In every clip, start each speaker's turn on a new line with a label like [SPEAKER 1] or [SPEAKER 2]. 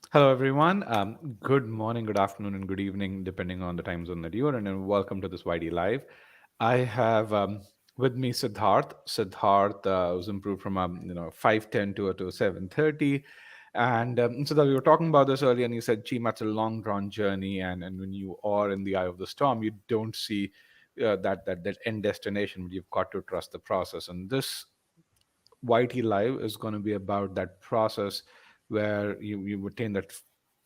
[SPEAKER 1] Hello, everyone. Good morning, good afternoon, and good evening, depending on the time zone that you are in. And welcome to this YD Live. I have with me Siddharth. Siddharth was improved from 5:10 to 7:30. And so that we were talking about this earlier, and you said GMAT's a long drawn journey, and when you are in the eye of the storm, you don't see that end destination, but you've got to trust the process. And this YT Live is going to be about that process where you attain that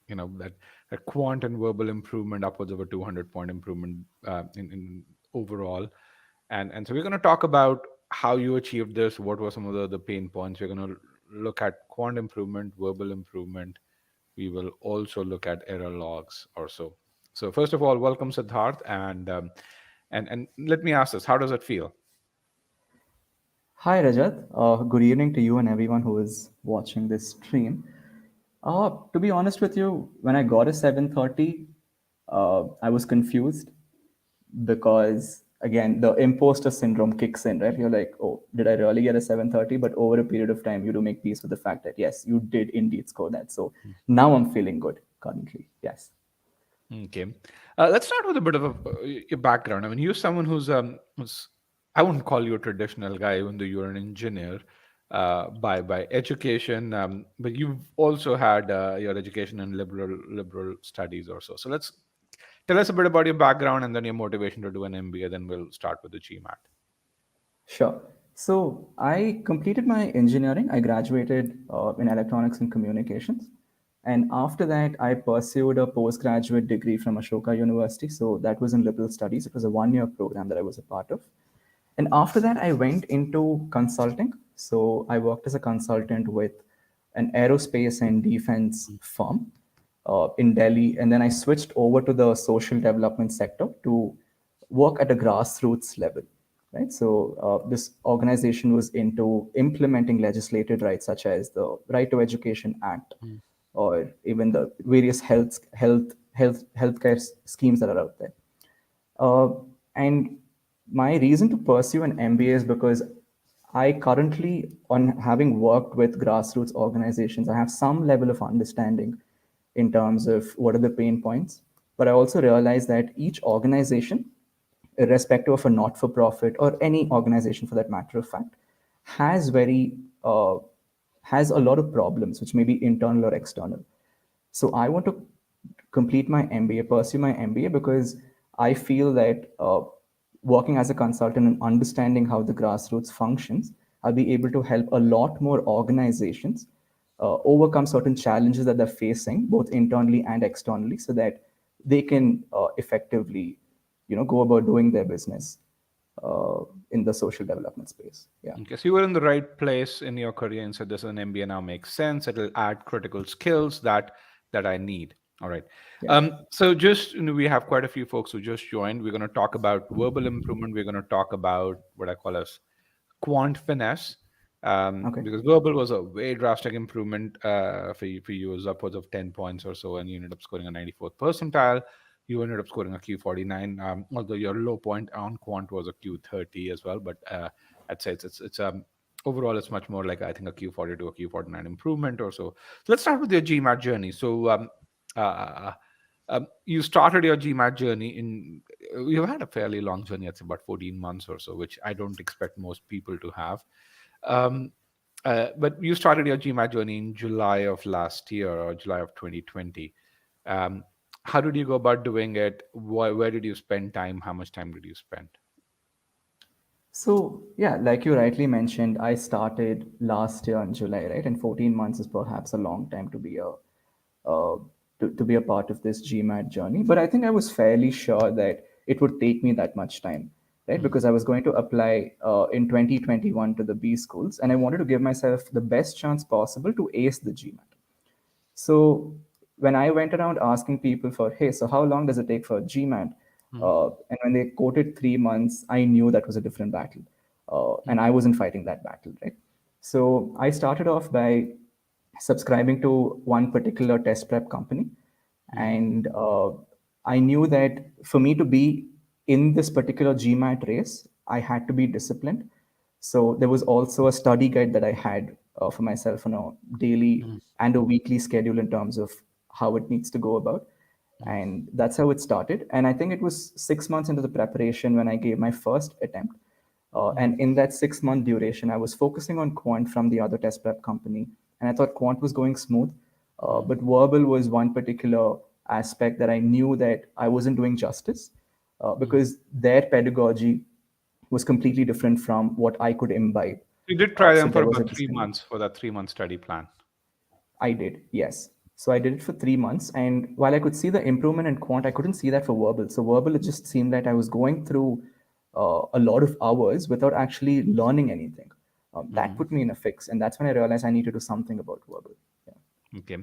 [SPEAKER 1] that quant and verbal improvement upwards of a 200-point improvement in overall. And so we're going to talk about how you achieved this, what were some of the pain points. We're going to look at quant improvement, verbal improvement. We will also look at error logs or so. So first of all, welcome Siddharth, and let me ask this: how does it feel?
[SPEAKER 2] Hi Rajat, good evening to you and everyone who is watching this stream. To be honest with you, when I got a 7:30, I was confused because again the imposter syndrome kicks in, right? You're like, oh, did I really get a 7:30? But over a period of time, you do make peace with the fact that yes, you did indeed score that. So now I'm feeling good currently. Yes.
[SPEAKER 1] Okay, let's start with a bit of your background. I mean, you're someone who's I wouldn't call you a traditional guy, even though you're an engineer by education, but you've also had your education in liberal studies or so. So let's tell us a bit about your background and then your motivation to do an MBA. Then we'll start with the GMAT.
[SPEAKER 2] Sure. So I completed my engineering. I graduated in electronics and communications. And after that, I pursued a postgraduate degree from Ashoka University. So that was in liberal studies. It was a 1 year program that I was a part of. And after that, I went into consulting. So I worked as a consultant with an aerospace and defense firm in Delhi. And then I switched over to the social development sector to work at a grassroots level, right? So this organization was into implementing legislated rights such as the Right to Education Act,
[SPEAKER 1] Mm.
[SPEAKER 2] or even the various healthcare schemes that are out there. Uh, and my reason to pursue an MBA is because I currently, on having worked with grassroots organizations, I have some level of understanding in terms of what are the pain points. But I also realize that each organization, irrespective of a not for profit or any organization for that matter of fact, has very has a lot of problems, which may be internal or external. So I want to complete my MBA, pursue my MBA, because I feel that working as a consultant and understanding how the grassroots functions, I'll be able to help a lot more organizations overcome certain challenges that they're facing, both internally and externally, so that they can effectively, go about doing their business in the social development space. Yeah.
[SPEAKER 1] Okay, so you were in the right place in your career and said this is an MBA now makes sense. It'll add critical skills that I need. All right.
[SPEAKER 2] Yeah.
[SPEAKER 1] So just we have quite a few folks who just joined. We're going to talk about verbal improvement. We're going to talk about what I call as quant finesse,
[SPEAKER 2] Okay.
[SPEAKER 1] because verbal was a way drastic improvement for you. It was upwards of 10 points or so, and you ended up scoring a 94th percentile. You ended up scoring a Q49, although your low point on quant was a Q30 as well. But I'd say it's overall it's much more like I think a Q40 to a Q49 improvement or so. So let's start with your GMAT journey. So uh, you started your GMAT journey in you've had a fairly long journey. It's about 14 months or so, which I don't expect most people to have. Um, but you started your GMAT journey in July of last year or July of 2020. Um, how did you go about doing it? Where did you spend time? How much time did you spend?
[SPEAKER 2] So, yeah, like you rightly mentioned, I started last year in July, right? And 14 months is perhaps a long time to be uh, to be a part of this GMAT journey. But I think I was fairly sure that it would take me that much time, right?
[SPEAKER 1] Mm,
[SPEAKER 2] Because I was going to apply in 2021 to the B schools, and I wanted to give myself the best chance possible to ace the GMAT. So when I went around asking people for, hey, so how long does it take for GMAT?
[SPEAKER 1] mm,
[SPEAKER 2] And when they quoted 3 months, I knew that was a different battle.
[SPEAKER 1] mm,
[SPEAKER 2] And I wasn't fighting that battle, right? So I started off by subscribing to one particular test prep company.
[SPEAKER 1] mm,
[SPEAKER 2] And I knew that for me to be in this particular GMAT race, I had to be disciplined. So there was also a study guide that I had for myself on a daily
[SPEAKER 1] mm,
[SPEAKER 2] and a weekly schedule in terms of how it needs to go about. And that's how it started. And I think it was 6 months into the preparation when I gave my first attempt. And in that 6 month duration, I was focusing on Quant from the other test prep company. And I thought Quant was going smooth. But verbal was one particular aspect that I knew that I wasn't doing justice, because their pedagogy was completely different from what I could imbibe.
[SPEAKER 1] You did try
[SPEAKER 2] So
[SPEAKER 1] them for
[SPEAKER 2] there was a
[SPEAKER 1] about three
[SPEAKER 2] disconnect.
[SPEAKER 1] months for that 3 month study plan.
[SPEAKER 2] I did, yes. So I did it for 3 months. And while I could see the improvement in Quant, I couldn't see that for verbal. So verbal, it just seemed like I was going through a lot of hours without actually learning anything. That put me in a fix. And that's when I realized I need to do something about verbal. Yeah.
[SPEAKER 1] Okay.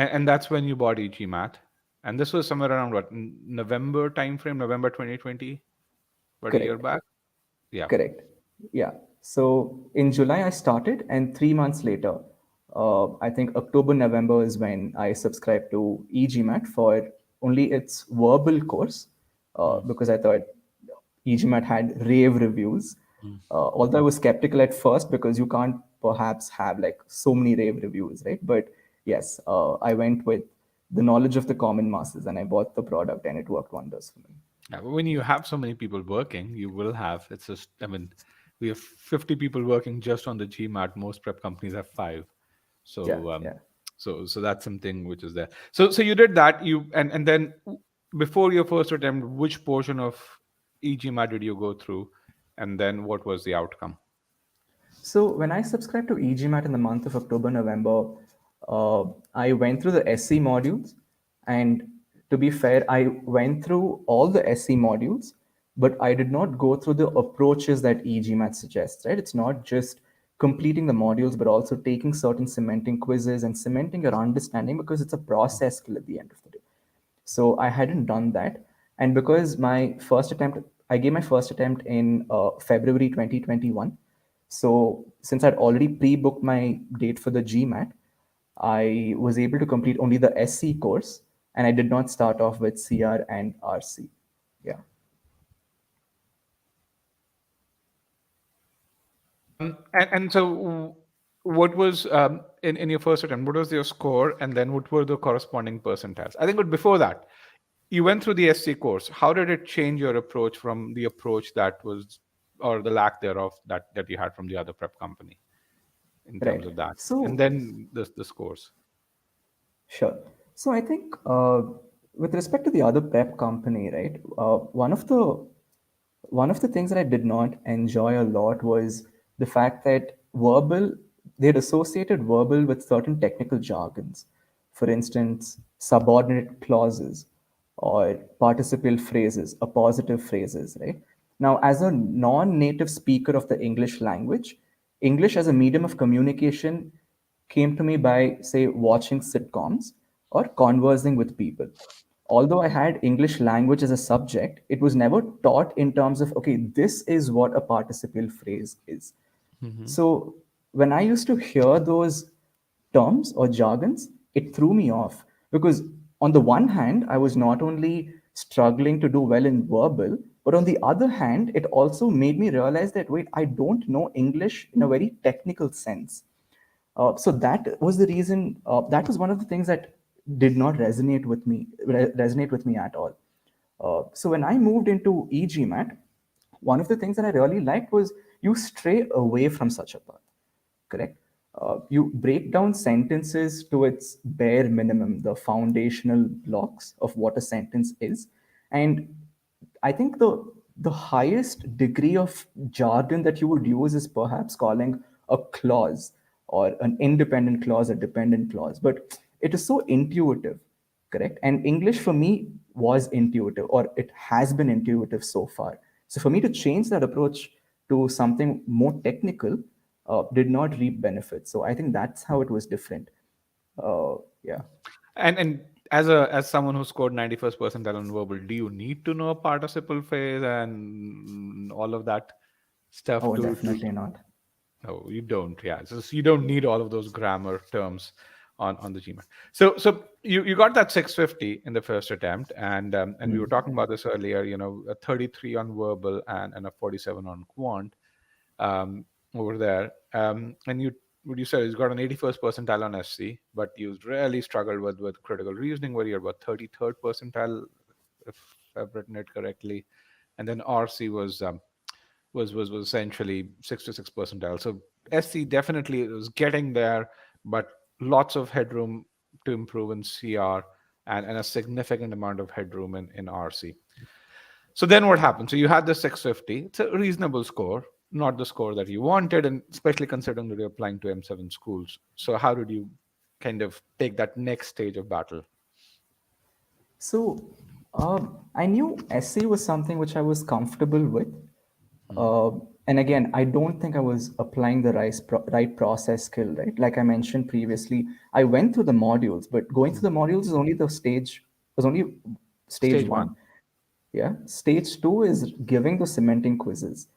[SPEAKER 1] And that's when you bought e-GMAT. And this was somewhere around what, November timeframe, November 2020, about a year
[SPEAKER 2] Correct.
[SPEAKER 1] back? Yeah.
[SPEAKER 2] Correct. Yeah. So in July, I started, and 3 months later, I think October, November is when I subscribed to e-GMAT for only its verbal course, because I thought e-GMAT had rave reviews. Although I was skeptical at first because you can't perhaps have like so many rave reviews, right? But yes, I went with the knowledge of the common masses and I bought the product and it worked wonders for me.
[SPEAKER 1] Yeah, but when you have so many people working, you will have, it's just, I mean, we have 50 people working just on the GMAT. Most prep companies have five.
[SPEAKER 2] Yeah,
[SPEAKER 1] So,
[SPEAKER 2] yeah.
[SPEAKER 1] so that's something which is there. So you did that. And then before your first attempt, which portion of e-GMAT did you go through, and then what was the outcome?
[SPEAKER 2] So when I subscribed to e-GMAT in the month of October, November, I went through the SE modules. And to be fair, I went through all the SE modules, but I did not go through the approaches that e-GMAT suggests, right? It's not just completing the modules, but also taking certain cementing quizzes and cementing your understanding, because it's a process skill at the end of the day. So I hadn't done that. And because my first attempt, I gave my first attempt in February 2021. So since I'd already pre-booked my date for the GMAT, I was able to complete only the SC course, and I did not start off with CR and RC. Yeah.
[SPEAKER 1] And so what was in your first attempt, what was your score, and then what were the corresponding percentiles? I think, but before that, you went through the SC course. How did it change your approach from the approach that was, or the lack thereof, that you had from the other prep company in terms
[SPEAKER 2] Right.
[SPEAKER 1] of that, and
[SPEAKER 2] So
[SPEAKER 1] then the scores?
[SPEAKER 2] sure. So I think, with respect to the other prep company, right? One of the things that I did not enjoy a lot was the fact that they'd associated verbal with certain technical jargons. For instance, subordinate clauses or participial phrases, appositive phrases, right? Now, as a non-native speaker of the English language, English as a medium of communication came to me by, say, watching sitcoms or conversing with people. Although I had English language as a subject, it was never taught in terms of, okay, this is what a participial phrase is. So when I used to hear those terms or jargons, it threw me off, because on the one hand, I was not only struggling to do well in verbal, but on the other hand, it also made me realize that, wait, I don't know English in a very technical sense. So that was the reason. That was one of the things that did not resonate with me at all. So when I moved into e-GMAT, one of the things that I really liked was you stray away from such a path. Correct. You break down sentences to its bare minimum, the foundational blocks of what a sentence is. And I think the highest degree of jargon that you would use is perhaps calling a clause or an independent clause a dependent clause. But it is so intuitive, correct? And English for me was intuitive, or it has been intuitive so far. So for me to change that approach to something more technical did not reap benefits. So I think that's how it was different. Yeah.
[SPEAKER 1] And as someone who scored 91st percentile on verbal, do you need to know a participle phase and all of that stuff
[SPEAKER 2] Oh,
[SPEAKER 1] to
[SPEAKER 2] definitely not.
[SPEAKER 1] No, you don't. Yeah, so you don't need all of those grammar terms on the GMAT. So you got that 650 in the first attempt, and we were talking about this earlier. You know, a 33 on verbal and a 47 on quant over there. And you what you said, he's got an 81st percentile on SC, but you really struggled with critical reasoning, where you're about 33rd percentile, if I've written it correctly, and then RC was essentially 66 percentile. So SC definitely was getting there, but lots of headroom to improve in CR, and a significant amount of headroom in RC. So then what happened? So you had the 650. It's a reasonable score, not the score that you wanted, and especially considering that you're applying to M7 schools. So how did you kind of take that next stage of battle?
[SPEAKER 2] So I knew SC was something which I was comfortable with.
[SPEAKER 1] Hmm.
[SPEAKER 2] Uh, and again, I don't think I was applying the right process skill, right? Like I mentioned previously, I went through the modules, but going
[SPEAKER 1] Hmm.
[SPEAKER 2] through the modules is only was only stage
[SPEAKER 1] Stage one.
[SPEAKER 2] one. Yeah. Stage two is giving the cementing quizzes.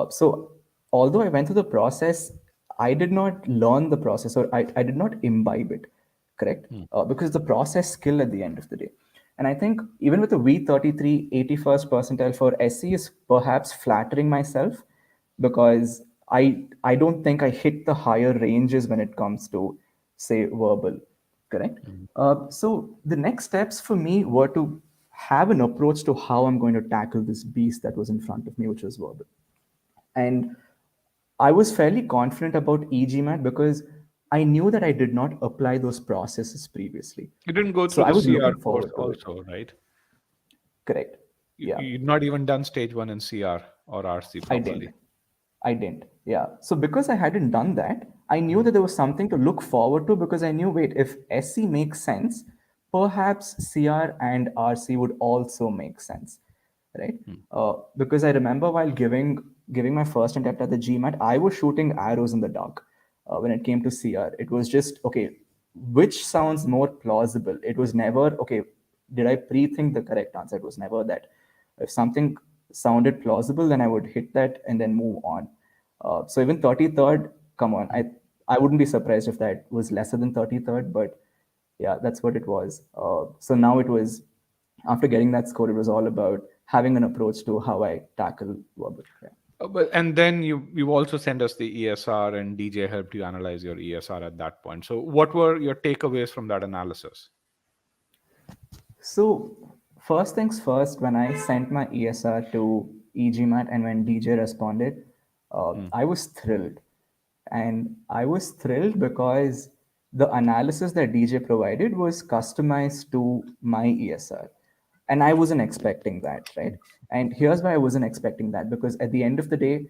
[SPEAKER 2] So although I went through the process, I did not learn the process, or I did not imbibe it, correct?
[SPEAKER 1] Hmm.
[SPEAKER 2] Because the process skill at the end of the day. And I think even with the V33 81st percentile for SE is perhaps flattering myself, because I don't think I hit the higher ranges when it comes to, say, verbal, correct?
[SPEAKER 1] Hmm.
[SPEAKER 2] So the next steps for me were to have an approach to how I'm going to tackle this beast that was in front of me, which was verbal. And I was fairly confident about e-GMAT because I knew that I did not apply those processes previously.
[SPEAKER 1] You didn't go
[SPEAKER 2] So
[SPEAKER 1] through
[SPEAKER 2] I
[SPEAKER 1] the
[SPEAKER 2] was
[SPEAKER 1] CR
[SPEAKER 2] looking
[SPEAKER 1] course
[SPEAKER 2] forward to it.
[SPEAKER 1] also, right?
[SPEAKER 2] Correct. Yeah.
[SPEAKER 1] You've not even done stage one in CR or RC
[SPEAKER 2] I didn't.
[SPEAKER 1] properly.
[SPEAKER 2] I didn't. Yeah. So because I hadn't done that, I knew
[SPEAKER 1] Hmm.
[SPEAKER 2] that there was something to look forward to, because I knew, wait, if SC makes sense, perhaps CR and RC would also make sense, right?
[SPEAKER 1] Hmm.
[SPEAKER 2] Because I remember while giving my first attempt at the GMAT, I was shooting arrows in the dark when it came to CR. It was just, okay, which sounds more plausible? It was never, okay, did I pre-think the correct answer? It was never that. If something sounded plausible, then I would hit that and then move on. So even 33rd, come on, I wouldn't be surprised if that was lesser than 33rd, but yeah, that's what it was. So now it was, after getting that score, it was all about having an approach to how I tackle verbal. Yeah.
[SPEAKER 1] But and then you also sent us the ESR, and DJ helped you analyze your ESR at that point. So what were your takeaways from that analysis?
[SPEAKER 2] So first things first, when I sent my ESR to e-GMAT and when DJ responded,
[SPEAKER 1] Hmm.
[SPEAKER 2] I was thrilled. And I was thrilled because the analysis that DJ provided was customized to my ESR. And I wasn't expecting that, right? And here's why I wasn't expecting that, because at the end of the day,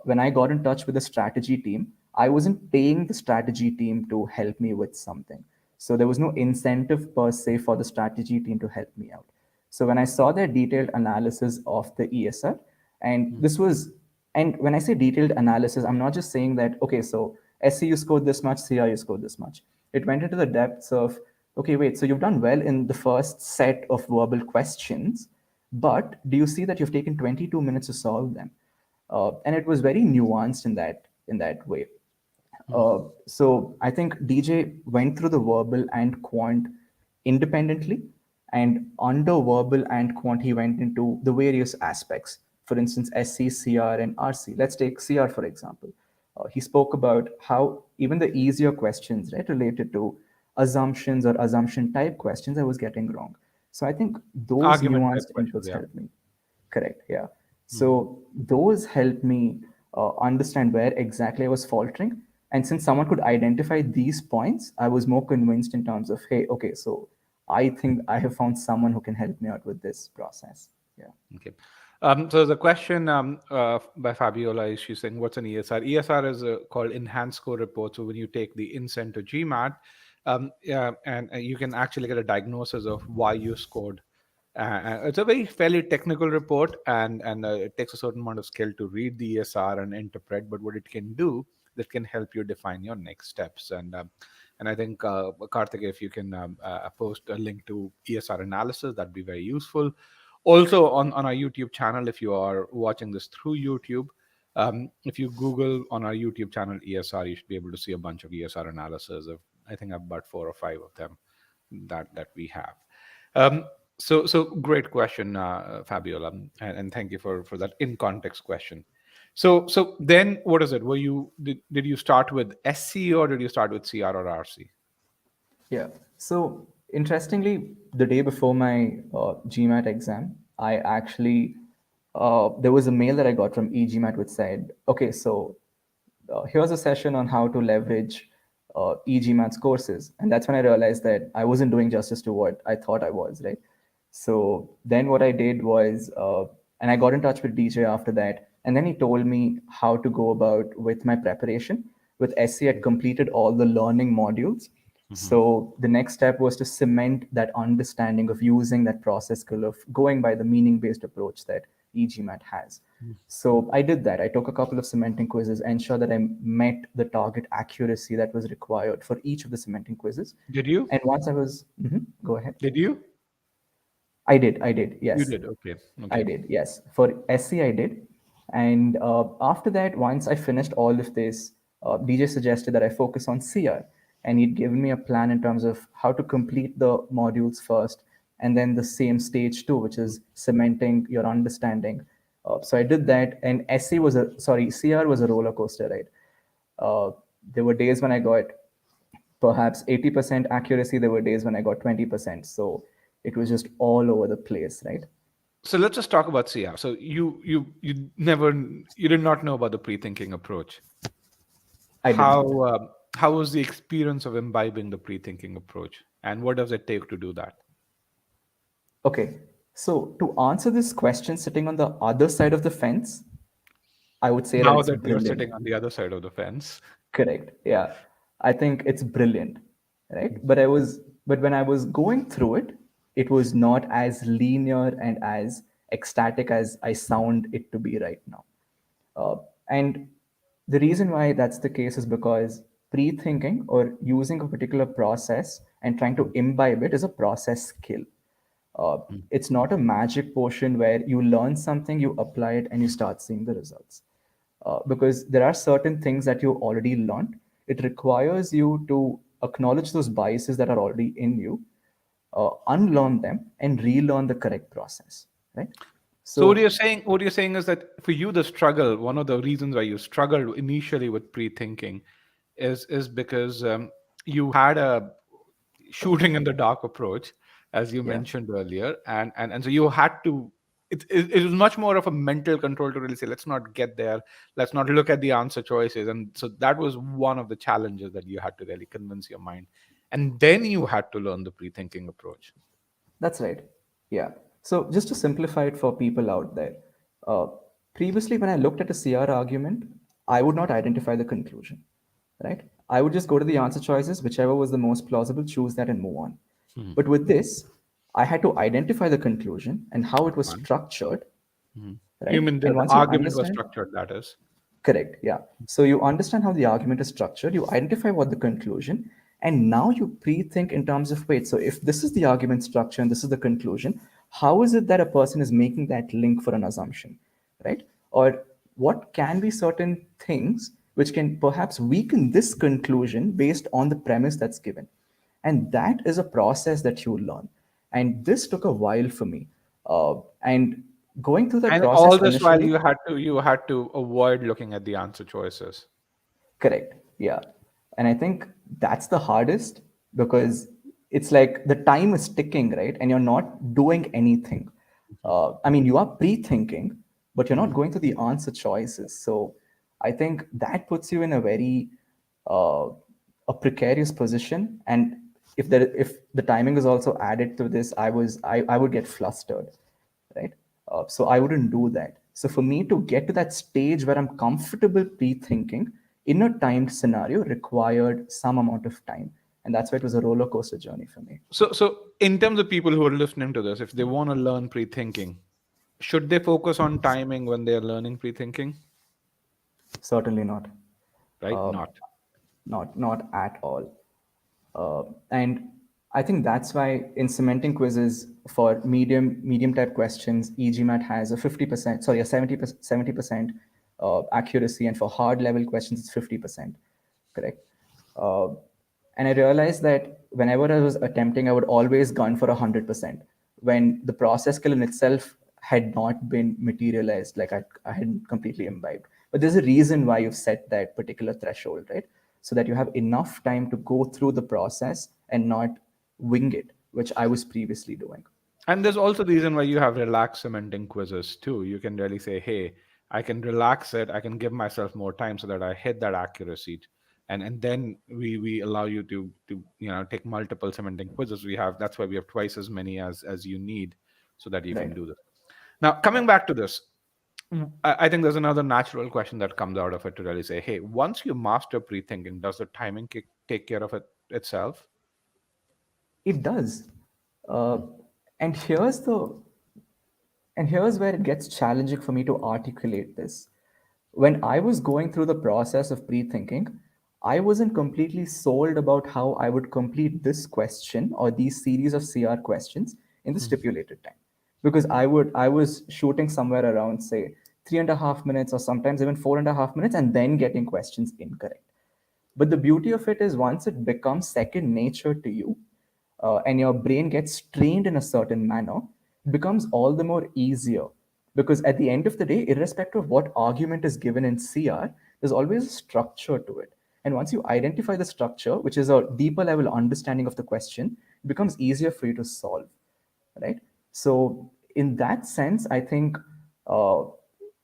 [SPEAKER 2] when I got in touch with the strategy team, I wasn't paying the strategy team to help me with something. So there was no incentive per se for the strategy team to help me out. So when I saw their detailed analysis of the ESR, and
[SPEAKER 1] Hmm.
[SPEAKER 2] this was, and when I say detailed analysis, I'm not just saying that, okay, so SCU scored this much, CRU scored this much. It went into the depths of, okay, wait, so you've done well in the first set of verbal questions, but do you see that you've taken 22 minutes to solve them? And it was very nuanced in that way.
[SPEAKER 1] Hmm.
[SPEAKER 2] So I think DJ went through the verbal and quant independently, and under verbal and quant, he went into the various aspects. For instance, SC, CR, and RC. Let's take CR for example. He spoke about how even the easier questions, right, related to assumptions or assumption type questions, I was getting wrong. So I think those
[SPEAKER 1] Argument type
[SPEAKER 2] nuanced
[SPEAKER 1] questions,
[SPEAKER 2] inputs
[SPEAKER 1] yeah.
[SPEAKER 2] helped me. Correct. Yeah.
[SPEAKER 1] Hmm.
[SPEAKER 2] So those helped me understand where exactly I was faltering. And since someone could identify these points, I was more convinced in terms of, hey, okay, so I think I have found someone who can help me out with this process. Yeah.
[SPEAKER 1] Okay. So the question by Fabiola is, she's saying, what's an ESR? ESR is called Enhanced Score Report. So when you take the INSENT to GMAT, yeah, and you can actually get a diagnosis of why you scored. It's a very fairly technical report, and it takes a certain amount of skill to read the ESR and interpret. But what it can do, that can help you define your next steps. And I think Karthik, if you can post a link to ESR analysis, that'd be very useful. Also on our YouTube channel, if you are watching this through YouTube, if you Google on our YouTube channel ESR, you should be able to see a bunch of ESR analysis of, I think, about 4 or 5 of them that we have. Um, so great question, Fabiola, and thank you for that in context question. So then what is it? Did you start with SC or did you start with CR or RC?
[SPEAKER 2] Yeah. So interestingly, the day before my GMAT exam, I actually there was a mail that I got from e-GMAT which said, "Okay, so here's a session on how to leverage e-GMAT's courses," and that's when I realized that I wasn't doing justice to what I thought I was, right? So then what I did was, and I got in touch with DJ after that, and then he told me how to go about with my preparation. With SC, I completed all the learning modules.
[SPEAKER 1] Hmm.
[SPEAKER 2] So the next step was to cement that understanding of using that process skill of going by the meaning-based approach that e-GMAT has. So I did that. I took a couple of cementing quizzes, ensured that I met the target accuracy that was required for each of the cementing quizzes.
[SPEAKER 1] Did you?
[SPEAKER 2] And once I was, go ahead.
[SPEAKER 1] Did you?
[SPEAKER 2] I did,
[SPEAKER 1] You
[SPEAKER 2] yes.
[SPEAKER 1] did. Okay.
[SPEAKER 2] I
[SPEAKER 1] Okay.
[SPEAKER 2] did, yes. For SC, I did. And after that, once I finished all of this, DJ suggested that I focus on CR. And he'd given me a plan in terms of how to complete the modules first, and then the same stage two, which is cementing your understanding. So I did that. And CR was a roller coaster, right? Uh, there were days when I got perhaps 80% accuracy. There were days when I got 20%. So it was just all over the place, right?
[SPEAKER 1] So let's just talk about CR. So you did not know about the pre-thinking approach.
[SPEAKER 2] I did not.
[SPEAKER 1] How was the experience of imbibing the pre-thinking approach, and what does it take to do that?
[SPEAKER 2] Okay. So to answer this question, sitting on the other side of the fence, I would say that
[SPEAKER 1] Now
[SPEAKER 2] it's
[SPEAKER 1] that you're
[SPEAKER 2] brilliant.
[SPEAKER 1] sitting on the other side of the fence.
[SPEAKER 2] Correct. Yeah. I think it's brilliant. Right. But when I was going through it, it was not as linear and as ecstatic as I sound it to be right now. Uh, and the reason why that's the case is because pre thinking or using a particular process and trying to imbibe it is a process skill. Uh, it's not a magic potion where you learn something, you apply it, and you start seeing the results. Because there are certain things that you already learned. It requires you to acknowledge those biases that are already in you, unlearn them, and relearn the correct process. Right.
[SPEAKER 1] So
[SPEAKER 2] So,
[SPEAKER 1] what you're saying is that for you, the struggle, one of the reasons why you struggled initially with pre-thinking, is because you had a shooting in the dark approach, as you
[SPEAKER 2] yeah,
[SPEAKER 1] mentioned earlier, and so you had to. It was much more of a mental control to really say, let's not get there, let's not look at the answer choices, and so that was one of the challenges that you had to really convince your mind, and then you had to learn the pre-thinking approach.
[SPEAKER 2] that's right. Yeah. So, just to simplify it for people out there, uh, previously when I looked at a CR argument, I would not identify the conclusion, right? I would just go to the answer choices, whichever was the most plausible, choose that and move on.
[SPEAKER 1] Mhm.
[SPEAKER 2] But with this, I had to identify the conclusion and how it was
[SPEAKER 1] Fine.
[SPEAKER 2] structured,
[SPEAKER 1] Mhm. You
[SPEAKER 2] right?
[SPEAKER 1] mean
[SPEAKER 2] And
[SPEAKER 1] the
[SPEAKER 2] once you
[SPEAKER 1] argument was
[SPEAKER 2] understand,
[SPEAKER 1] structured, that is.
[SPEAKER 2] correct. Yeah. So you understand how the argument is structured, you identify what the conclusion, and now you pre think in terms of wait, so if this is the argument structure and this is the conclusion, how is it that a person is making that link for an assumption, right? Or what can be certain things which can perhaps weaken this conclusion based on the premise that's given? And that is a process that you learn. And this took a while for me. And going through that
[SPEAKER 1] And all
[SPEAKER 2] process
[SPEAKER 1] this while
[SPEAKER 2] initially,
[SPEAKER 1] you had to avoid looking at the answer choices.
[SPEAKER 2] correct. Yeah. And I think that's the hardest because it's like the time is ticking, right? And you're not doing anything. I mean, you are pre thinking, but you're not
[SPEAKER 1] Mhm.
[SPEAKER 2] going to the answer choices. So I think that puts you in a very uh, a precarious position. And if the timing is also added to this, I would get flustered, right? So I wouldn't do that. So for me to get to that stage where I'm comfortable pre-thinking in a timed scenario required some amount of time, and that's why it was a roller coaster journey for me.
[SPEAKER 1] So in terms of people who are listening to this, if they want to learn pre-thinking, should they focus on timing when they are learning pre-thinking?
[SPEAKER 2] Certainly not.
[SPEAKER 1] Right?
[SPEAKER 2] Uh,
[SPEAKER 1] Not.
[SPEAKER 2] not at all. And I think that's why in cementing quizzes for medium type questions, e-GMAT has a 50%, sorry, a 70% accuracy, and for hard level questions, it's 50%. Correct. Uh, and I realized that whenever I was attempting, I would always gun for 100% when the process skill in itself had not been materialized, like I hadn't completely imbibed. But there's a reason why you've set that particular threshold, right? So that you have enough time to go through the process and not wing it, which I was previously doing.
[SPEAKER 1] And there's also the reason why you have relaxed cementing quizzes too. You can really say, hey, I can relax it, I can give myself more time so that I hit that accuracy. And then we allow you to take multiple cementing quizzes. We have That's why we have twice as many as you need, so that you can
[SPEAKER 2] Right.
[SPEAKER 1] do this. Now, coming back to this, I think there's another natural question that comes out of it to really say, hey, once you master pre-thinking, does the timing take care of it itself?
[SPEAKER 2] It does. Uh,
[SPEAKER 1] Hmm.
[SPEAKER 2] and here's where it gets challenging for me to articulate this. When I was going through the process of pre-thinking, I wasn't completely sold about how I would complete this question or these series of CR questions in the stipulated time. Because I was shooting somewhere around, say, 3.5 minutes or sometimes even 4.5 minutes and then getting questions incorrect. But the beauty of it is once it becomes second nature to you, and your brain gets trained in a certain manner, it becomes all the more easier. Because at the end of the day, irrespective of what argument is given in CR, there's always a structure to it. And once you identify the structure, which is a deeper level understanding of the question, it becomes easier for you to solve, right? So in that sense, I think uh,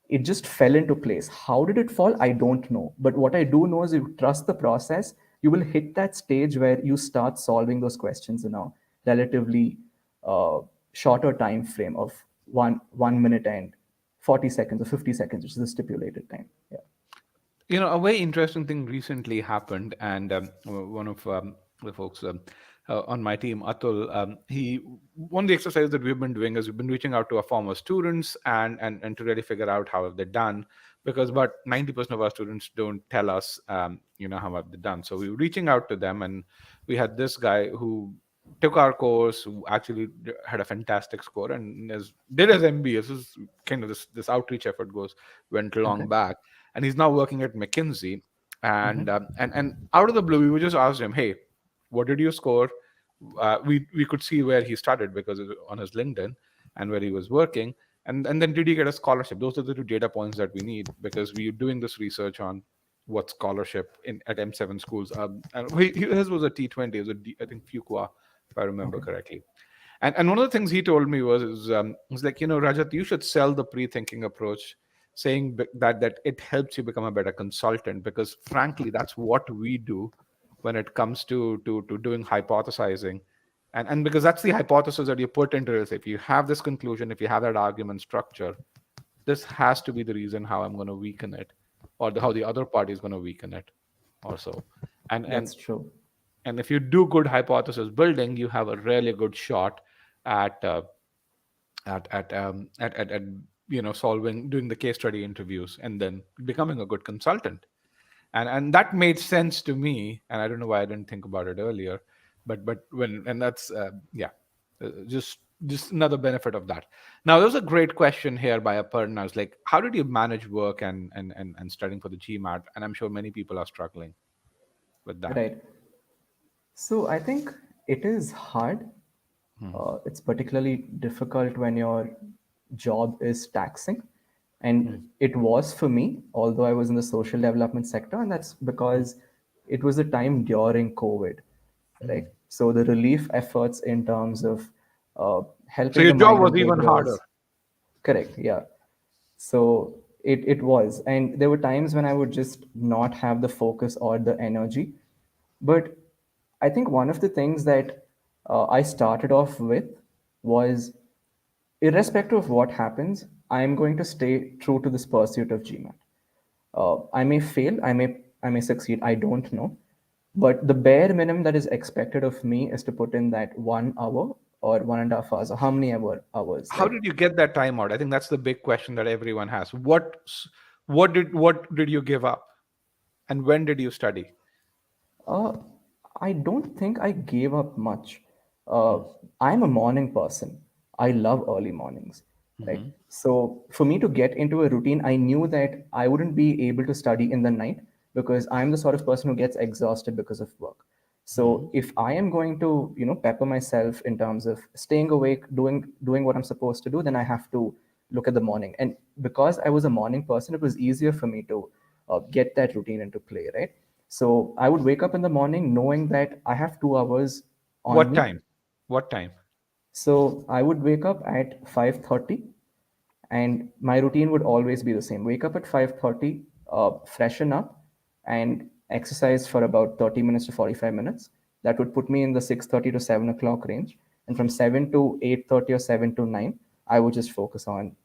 [SPEAKER 2] it just fell into place. How did it fall? I don't know. But what I do know is if you trust the process, you will hit that stage where you start solving those questions in a relatively uh, shorter time frame of 1 minute and 40 seconds or 50 seconds, which is the stipulated time. Yeah.
[SPEAKER 1] A very interesting thing recently happened, and one of the folks on my team, Atul, he one of the exercises that we've been doing is we've been reaching out to our former students and to really figure out how have they done, because about 90% of our students don't tell us, how have they done. So we were reaching out to them, and we had this guy who took our course, who actually had a fantastic score and did his MBA. This is kind of this outreach effort went
[SPEAKER 2] Okay.
[SPEAKER 1] long back, and he's now working at McKinsey. And
[SPEAKER 2] Mm-hmm.
[SPEAKER 1] and out of the blue, we just asked him, "Hey, what did you score?" We could see where he started because it was on his LinkedIn and where he was working, and then did he get a scholarship? Those are the two data points that we need because we're doing this research on what scholarship in at M7 schools. And his was a T20, it was I think Fuqua, if I remember
[SPEAKER 2] Okay.
[SPEAKER 1] correctly. And one of the things he told me was like, Rajat, you should sell the pre-thinking approach, saying that it helps you become a better consultant, because frankly, that's what we do when it comes to doing hypothesizing. And because that's the hypothesis that you put into it. If you have this conclusion, if you have that argument structure, this has to be the reason how I'm going to weaken it, or how the other party is going to weaken it also. And and
[SPEAKER 2] That's true.
[SPEAKER 1] and if you do good hypothesis building, you have a really good shot at at solving, doing the case study interviews, and then becoming a good consultant. And that made sense to me, and I don't know why I didn't think about it earlier. But when and that's yeah just another benefit of that. Now, there's a great question here by a person. I was like, how did you manage work and studying for the GMAT? And I'm sure many people are struggling with that.
[SPEAKER 2] Right. So I think it is hard.
[SPEAKER 1] Hmm.
[SPEAKER 2] It's particularly difficult when your job is taxing. And
[SPEAKER 1] Hmm.
[SPEAKER 2] it was for me, although I was in the social development sector, and that's
[SPEAKER 1] Hmm.
[SPEAKER 2] because it was a time during COVID,
[SPEAKER 1] Hmm.
[SPEAKER 2] right? So the relief efforts in terms of
[SPEAKER 1] So
[SPEAKER 2] helping
[SPEAKER 1] your
[SPEAKER 2] the
[SPEAKER 1] job was
[SPEAKER 2] migrant
[SPEAKER 1] even harder.
[SPEAKER 2] laborers. Correct, yeah. So it was. And there were times when I would just not have the focus or the energy. But I think one of the things that I started off with was irrespective of what happens, I am going to stay true to this pursuit of GMAT. I may fail, I may succeed, I don't know. But the bare minimum that is expected of me is to put in that 1 hour or 1.5 hours or how many hours,
[SPEAKER 1] How
[SPEAKER 2] right?
[SPEAKER 1] did you get that time out? I think that's the big question that everyone has. What did you give up, and when did you study?
[SPEAKER 2] Uh, I don't think I gave up much. Uh,
[SPEAKER 1] Hmm.
[SPEAKER 2] I'm a morning person. I love early mornings, right?
[SPEAKER 1] Hmm.
[SPEAKER 2] So for me to get into a routine, I knew that I wouldn't be able to study in the night because I'm the sort of person who gets exhausted because of work.
[SPEAKER 1] Hmm.
[SPEAKER 2] So if I am going to, pepper myself in terms of staying awake, doing what I'm supposed to do, then I have to look at the morning. And because I was a morning person, it was easier for me to get that routine into play, right? So I would wake up in the morning knowing that I have 2 hours on
[SPEAKER 1] What
[SPEAKER 2] me.
[SPEAKER 1] time? What time?
[SPEAKER 2] So I would wake up at 5:30, and my routine would always be the same. Wake up at 5:30, freshen up, and exercise for about 30 minutes to 45 minutes. That would put me in the 6:30 to 7 o'clock range. And from 7 to 8:30 or 7 to 9, I would just focus on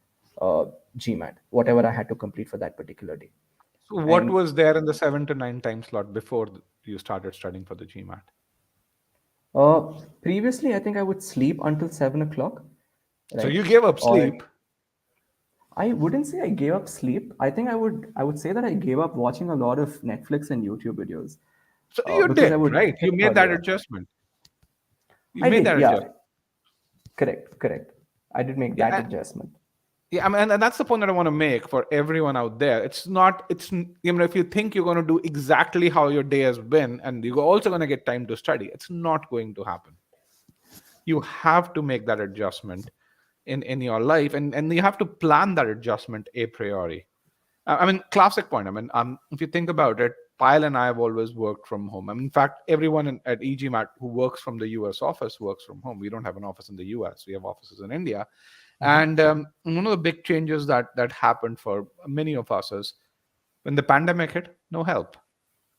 [SPEAKER 2] GMAT, whatever I had to complete for that particular day.
[SPEAKER 1] So what
[SPEAKER 2] And
[SPEAKER 1] was there in the 7 to 9 time slot before you started studying for the GMAT?
[SPEAKER 2] previously, I think I would sleep until 7 o'clock,
[SPEAKER 1] So
[SPEAKER 2] right?
[SPEAKER 1] you gave up
[SPEAKER 2] Or
[SPEAKER 1] sleep.
[SPEAKER 2] I wouldn't say I gave up sleep. I think I would say that I gave up watching a lot of Netflix and YouTube videos,
[SPEAKER 1] So you
[SPEAKER 2] because I
[SPEAKER 1] did,
[SPEAKER 2] would
[SPEAKER 1] right? You
[SPEAKER 2] hit
[SPEAKER 1] made that
[SPEAKER 2] earlier.
[SPEAKER 1] adjustment. You
[SPEAKER 2] I
[SPEAKER 1] made
[SPEAKER 2] did,
[SPEAKER 1] that
[SPEAKER 2] yeah,
[SPEAKER 1] adjustment.
[SPEAKER 2] correct, correct. I did make that
[SPEAKER 1] Yeah,
[SPEAKER 2] adjustment.
[SPEAKER 1] yeah. I mean, and that's the point that I want to make for everyone out there. It's not. If you think you're going to do exactly how your day has been, and you're also going to get time to study, it's not going to happen. You have to make that adjustment in your life, and you have to plan that adjustment a priori. I mean, classic point. I mean, if you think about it, Pyle and I have always worked from home. I mean, in fact, everyone at e-GMAT who works from the US office works from home. We don't have an office in the US. We have offices in India. And one of the big changes that happened for many of us is when the pandemic hit, no help,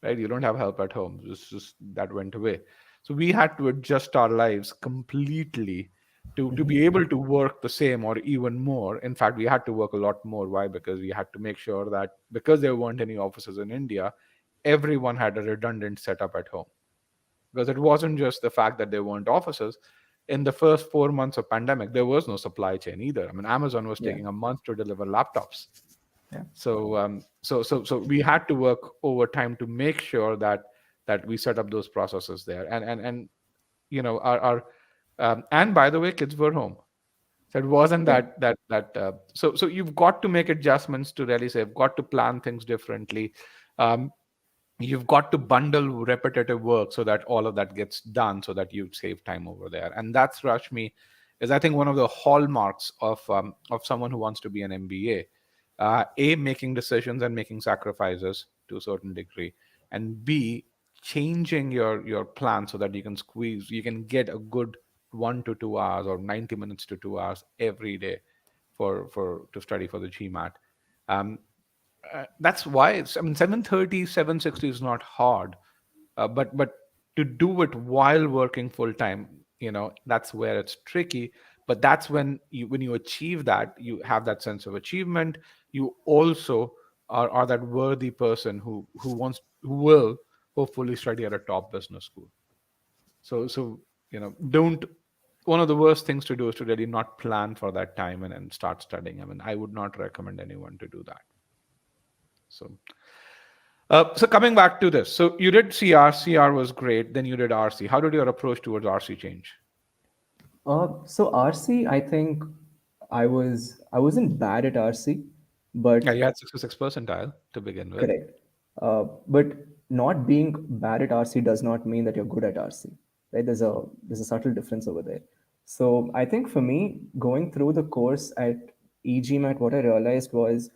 [SPEAKER 1] right? You don't have help at home. It's just that went away. So we had to adjust our lives completely to be able to work the same or even more. In fact, we had to work a lot more. Why? Because we had to make sure that because there weren't any offices in India, everyone had a redundant setup at home. Because it wasn't just the fact that there weren't offices. In the first 4 months of pandemic, there was no supply chain either. I mean, Amazon was
[SPEAKER 2] Yeah,
[SPEAKER 1] taking a month to deliver laptops.
[SPEAKER 2] yeah,
[SPEAKER 1] So we had to work overtime to make sure that we set up those processes there. And our and by the way, kids were home. So it wasn't
[SPEAKER 2] yeah,
[SPEAKER 1] so you've got to make adjustments to really say, you've got to plan things differently. Um, you've got to bundle repetitive work so that all of that gets done so that you save time over there. And that's, Rashmi, is I think one of the hallmarks of someone who wants to be an MBA. A, making decisions and making sacrifices to a certain degree, and B, changing your plan so that you can get a good 1 to 2 hours or 90 minutes to 2 hours every day for to study for the GMAT. Um, that's why it's, I mean, 730, 760 is not hard, but to do it while working full time, that's where it's tricky. But that's when you achieve that, you have that sense of achievement. You also are that worthy person who will hopefully study at a top business school. So don't, one of the worst things to do is to really not plan for that time and start studying. I mean, I would not recommend anyone to do that. So coming back to this, so you did CR. CR was great. Then you did RC. How did your approach towards RC change?
[SPEAKER 2] so RC, I think I wasn't bad at RC,
[SPEAKER 1] Yeah,
[SPEAKER 2] but
[SPEAKER 1] you had 66 percentile to begin with.
[SPEAKER 2] correct. But not being bad at RC does not mean that you're good at RC, right? There's a subtle difference over there. So I think for me, going through the course at e-GMAT, what I realized was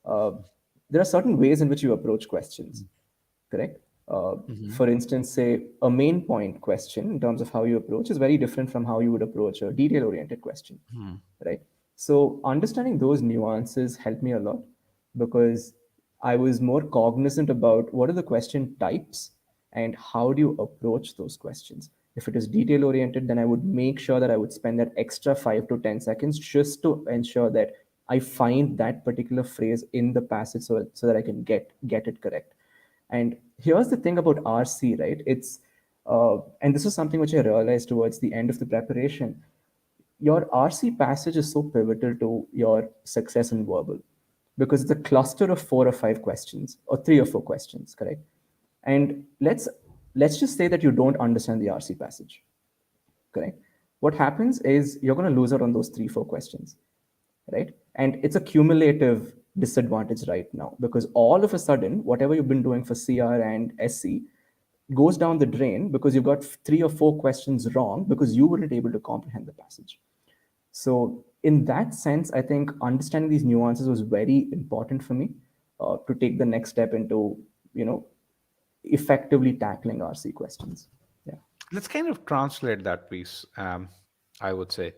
[SPEAKER 2] uh, there are certain ways in which you approach questions, correct?
[SPEAKER 1] Mm-hmm.
[SPEAKER 2] For instance, say a main point question in terms of how you approach is very different from how you would approach a detail-oriented question,
[SPEAKER 1] Hmm.
[SPEAKER 2] right? So understanding those nuances helped me a lot because I was more cognizant about what are the question types and how do you approach those questions. If it is detail oriented, then I would make sure that I would spend that extra 5 to 10 seconds just to ensure that I find that particular phrase in the passage so that I can get it correct. And here's the thing about RC, right? And this is something which I realized towards the end of the preparation. Your RC passage is so pivotal to your success in verbal because it's a cluster of 4 or 5 questions or 3 or 4 questions, correct? And let's just say that you don't understand the RC passage, correct? What happens is you're going to lose out on those 3 or 4 questions, right? And it's a cumulative disadvantage right now because all of a sudden, whatever you've been doing for CR and SC goes down the drain because you've got 3 or 4 questions wrong because you weren't able to comprehend the passage. So in that sense, I think understanding these nuances was very important for me to take the next step into, you know, effectively tackling RC questions. Yeah,
[SPEAKER 1] Let's kind of translate that piece, I would say,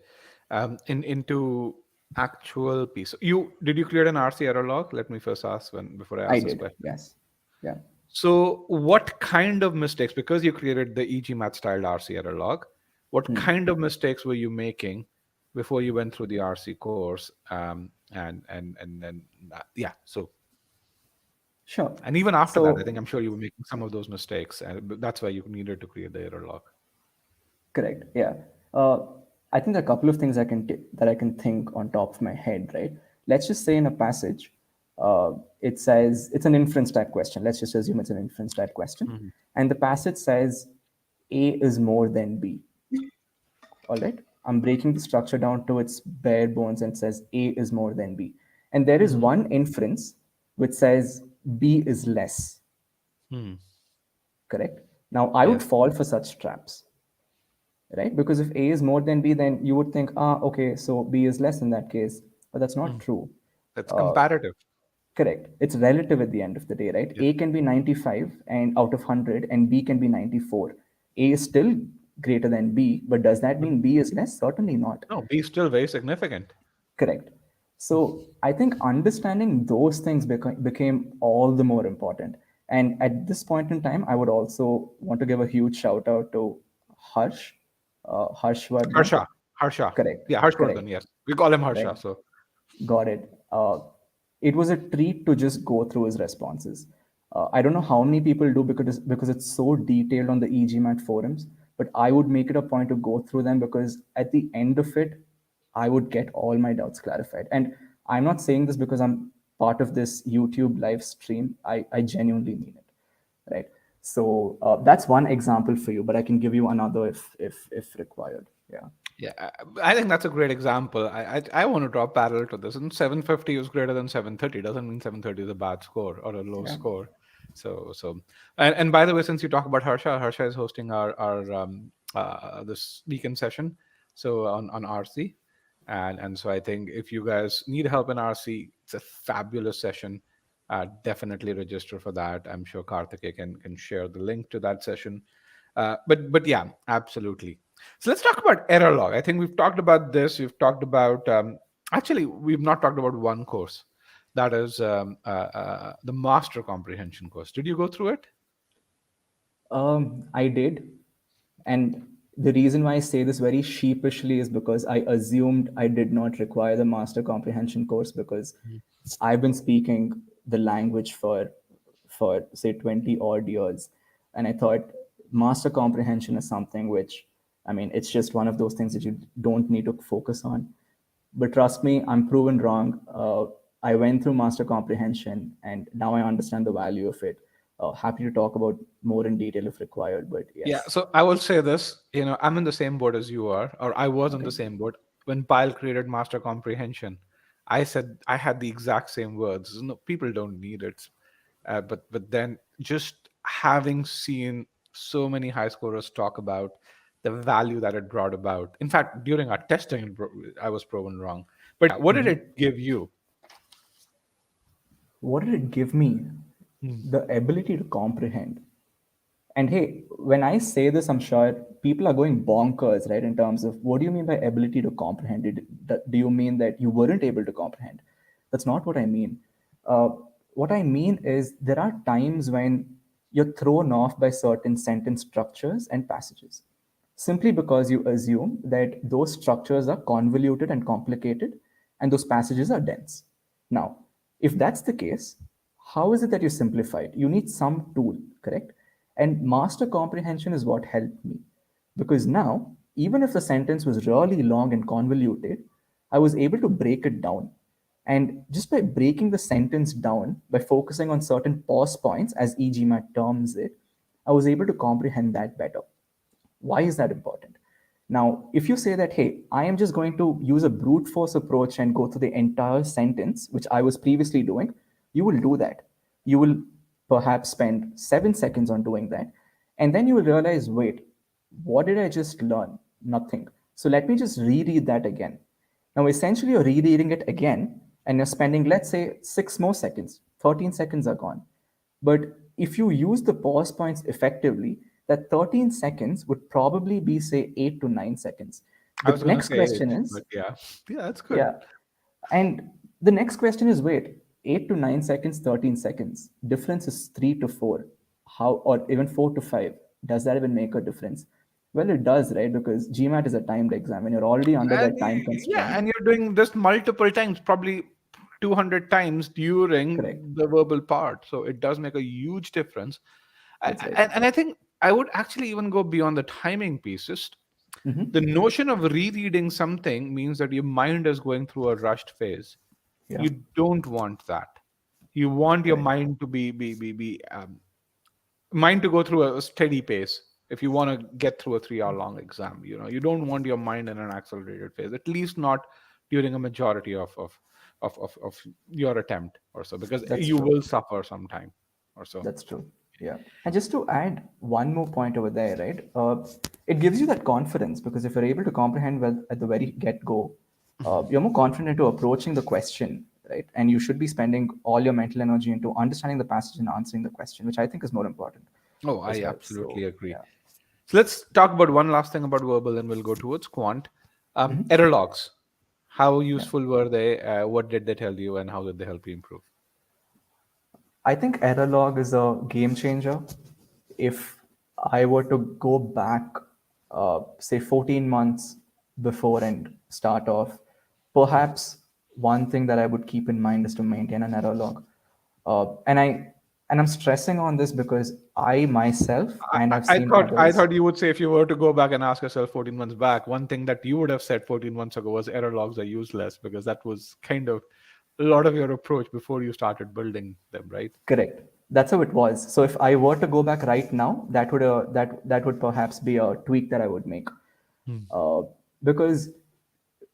[SPEAKER 1] into actual piece. You did you create an RC error log? Let me first ask when before I
[SPEAKER 2] I
[SPEAKER 1] ask this
[SPEAKER 2] did.
[SPEAKER 1] question.
[SPEAKER 2] Yes. Yeah.
[SPEAKER 1] So, what kind of mistakes, because you created the e-GMAT styled RC error log, what kind of mistakes were you making before you went through the RC course? And then, yeah, so,
[SPEAKER 2] Sure.
[SPEAKER 1] and even after that, I think
[SPEAKER 2] So
[SPEAKER 1] I'm sure you were making some of those mistakes, and that's why you needed to create the error log.
[SPEAKER 2] correct. Yeah. Uh, I think there are a couple of things that I can think on top of my head. Right. Let's just say in a passage, it says it's an inference type question. Let's just assume it's an inference type question,
[SPEAKER 1] Mhm.
[SPEAKER 2] and the passage says A is more than B. All right. I'm breaking the structure down to its bare bones and says A is more than B, and there is
[SPEAKER 1] Mhm.
[SPEAKER 2] one inference which says B is less.
[SPEAKER 1] Hmm.
[SPEAKER 2] Correct. Now I would
[SPEAKER 1] Yes.
[SPEAKER 2] fall for such traps, right? Because if A is more than B, then you would think, okay, so B is less in that case. But that's not
[SPEAKER 1] Mhm.
[SPEAKER 2] true.
[SPEAKER 1] That's
[SPEAKER 2] Uh,
[SPEAKER 1] comparative.
[SPEAKER 2] Correct. It's relative at the end of the day, right?
[SPEAKER 1] Yeah.
[SPEAKER 2] A can be 95 and out of 100, and B can be 94. A is still greater than B, but does that
[SPEAKER 1] But
[SPEAKER 2] mean B is less? Certainly not.
[SPEAKER 1] no, B is still very significant.
[SPEAKER 2] Correct. So I think understanding those things became all the more important. And at this point in time, I would also want to give a huge shout out to Harsh, Harshvardhan.
[SPEAKER 1] Harsha. Harsha.
[SPEAKER 2] Correct,
[SPEAKER 1] Yeah,
[SPEAKER 2] correct,
[SPEAKER 1] Harshvardhan. Yes. We call him
[SPEAKER 2] right.
[SPEAKER 1] Harsha. So,
[SPEAKER 2] Got it. It was a treat to just go through his responses. I don't know how many people do because it's so detailed on the e-GMAT forums, but I would make it a point to go through them because at the end of it, I would get all my doubts clarified. And I'm not saying this because I'm part of this YouTube live stream. I genuinely mean it, right? So that's one example for you, but I can give you another if required. Yeah.
[SPEAKER 1] yeah, I think that's a great example. I want to draw a parallel to this. And 750 is greater than 730. Doesn't mean 730 is a bad score or a low
[SPEAKER 2] Yeah.
[SPEAKER 1] score. And by the way, since you talk about Harsha, Harsha is hosting our this weekend session, so on RC, and so I think if you guys need help in RC, it's a fabulous session. Definitely register for that. I'm sure Karthike can share the link to that session. But yeah, absolutely. So let's talk about error log. I think we've talked about this. We've talked about actually we've not talked about one course. That is the master comprehension course. Did you go through it?
[SPEAKER 2] I did. And the reason why I say this very sheepishly is because I assumed I did not require the master comprehension course because I've been speaking the language for say 20 odd years. And I thought master comprehension is something which, I mean, it's just one of those things that you don't need to focus on. But trust me, I'm proven wrong. I went through master comprehension and now I understand the value of it. Happy to talk about more in detail if required, but
[SPEAKER 1] Yeah,
[SPEAKER 2] yes.
[SPEAKER 1] so I will say this, I'm in the same boat as you are, or I was in the
[SPEAKER 2] Okay.
[SPEAKER 1] same boat. When Pyle created Master Comprehension, I said I had the exact same words. No, people don't need it. But then just having seen so many high scorers talk about the value that it brought about. In fact, during our testing, I was proven wrong. But yeah, what did it give you?
[SPEAKER 2] What did it give me?
[SPEAKER 1] Hmm.
[SPEAKER 2] The ability to comprehend. And hey, when I say this, I'm sure people are going bonkers, right? In terms of what do you mean by ability to comprehend? Do you mean that you weren't able to comprehend? That's not what I mean. Uh, what I mean is there are times when you're thrown off by certain sentence structures and passages simply because you assume that those structures are convoluted and complicated and those passages are dense. Now, if that's the case, how is it that you simplify it? You need some tool, correct? And master comprehension is what helped me. Because now, even if the sentence was really long and convoluted, I was able to break it down. And just by breaking the sentence down, by focusing on certain pause points, as e-GMAT terms it, I was able to comprehend that better. Why is that important? Now, if you say that, hey, I am just going to use a brute force approach and go through the entire sentence, which I was previously doing, you will do that. You will perhaps spend 7 seconds on doing that. And then you will realize, wait, what did I just learn? Nothing. So let me just reread that again. Now, essentially, you're rereading it again and you're spending, let's say, 6 more seconds. 13 seconds are gone. But if you use the pause points effectively, that 13 seconds would probably be, say, 8 to 9 seconds.
[SPEAKER 1] I
[SPEAKER 2] The
[SPEAKER 1] was going to
[SPEAKER 2] next
[SPEAKER 1] say it,
[SPEAKER 2] question is,
[SPEAKER 1] but yeah, yeah, that's good.
[SPEAKER 2] yeah. And the next question is, wait, 8 to 9 seconds, 13 seconds. Difference is 3 to 4. How, or even 4 to 5. Does that even make a difference? Well, it does, right? Because GMAT is a timed exam and you're already under
[SPEAKER 1] And
[SPEAKER 2] that time
[SPEAKER 1] yeah,
[SPEAKER 2] constraint.
[SPEAKER 1] and you're doing this multiple times, probably 200 times
[SPEAKER 2] Correct.
[SPEAKER 1] during the verbal part. So it does make a huge difference.
[SPEAKER 2] That's right.
[SPEAKER 1] And I think I would actually even go beyond the timing pieces. The
[SPEAKER 2] Hmm.
[SPEAKER 1] notion of rereading something means that your mind is going through a rushed phase.
[SPEAKER 2] Yeah,
[SPEAKER 1] You don't want that. You want your
[SPEAKER 2] correct.
[SPEAKER 1] mind to mind to go through a steady pace. If you want to get through a 3 hour long exam, you don't want your mind in an accelerated phase, at least not during a majority of your attempt or so, because
[SPEAKER 2] That's
[SPEAKER 1] you
[SPEAKER 2] true.
[SPEAKER 1] will suffer sometime or so.
[SPEAKER 2] That's true. Yeah. And just to add one more point over there, right? It gives you that confidence because if you're able to comprehend well at the very get go, you're more confident into approaching the question, right? And you should be spending all your mental energy into understanding the passage and answering the question, which I think is more important
[SPEAKER 1] Oh, I
[SPEAKER 2] as well.
[SPEAKER 1] absolutely
[SPEAKER 2] So,
[SPEAKER 1] agree.
[SPEAKER 2] yeah.
[SPEAKER 1] So let's talk about one last thing about verbal, and we'll go towards quant. Error logs. How
[SPEAKER 2] Yeah.
[SPEAKER 1] useful were they? What did they tell you, and how did they help you improve?
[SPEAKER 2] I think error log is a game changer. If I were to go back, say 14 months before and start off, perhaps one thing that I would keep in mind is to maintain an error log. And I'm stressing on this because I myself and I've
[SPEAKER 1] I
[SPEAKER 2] seen
[SPEAKER 1] thought I
[SPEAKER 2] others.
[SPEAKER 1] thought you would say, if you were to go back and ask yourself 14 months back, one thing that you would have said 14 months ago was error logs are useless, because that was kind of a lot of your approach before you started building them, right?
[SPEAKER 2] Correct. That's how it was. So if I were to go back right now, that would perhaps be a tweak that I would make,
[SPEAKER 1] Hmm.
[SPEAKER 2] uh, because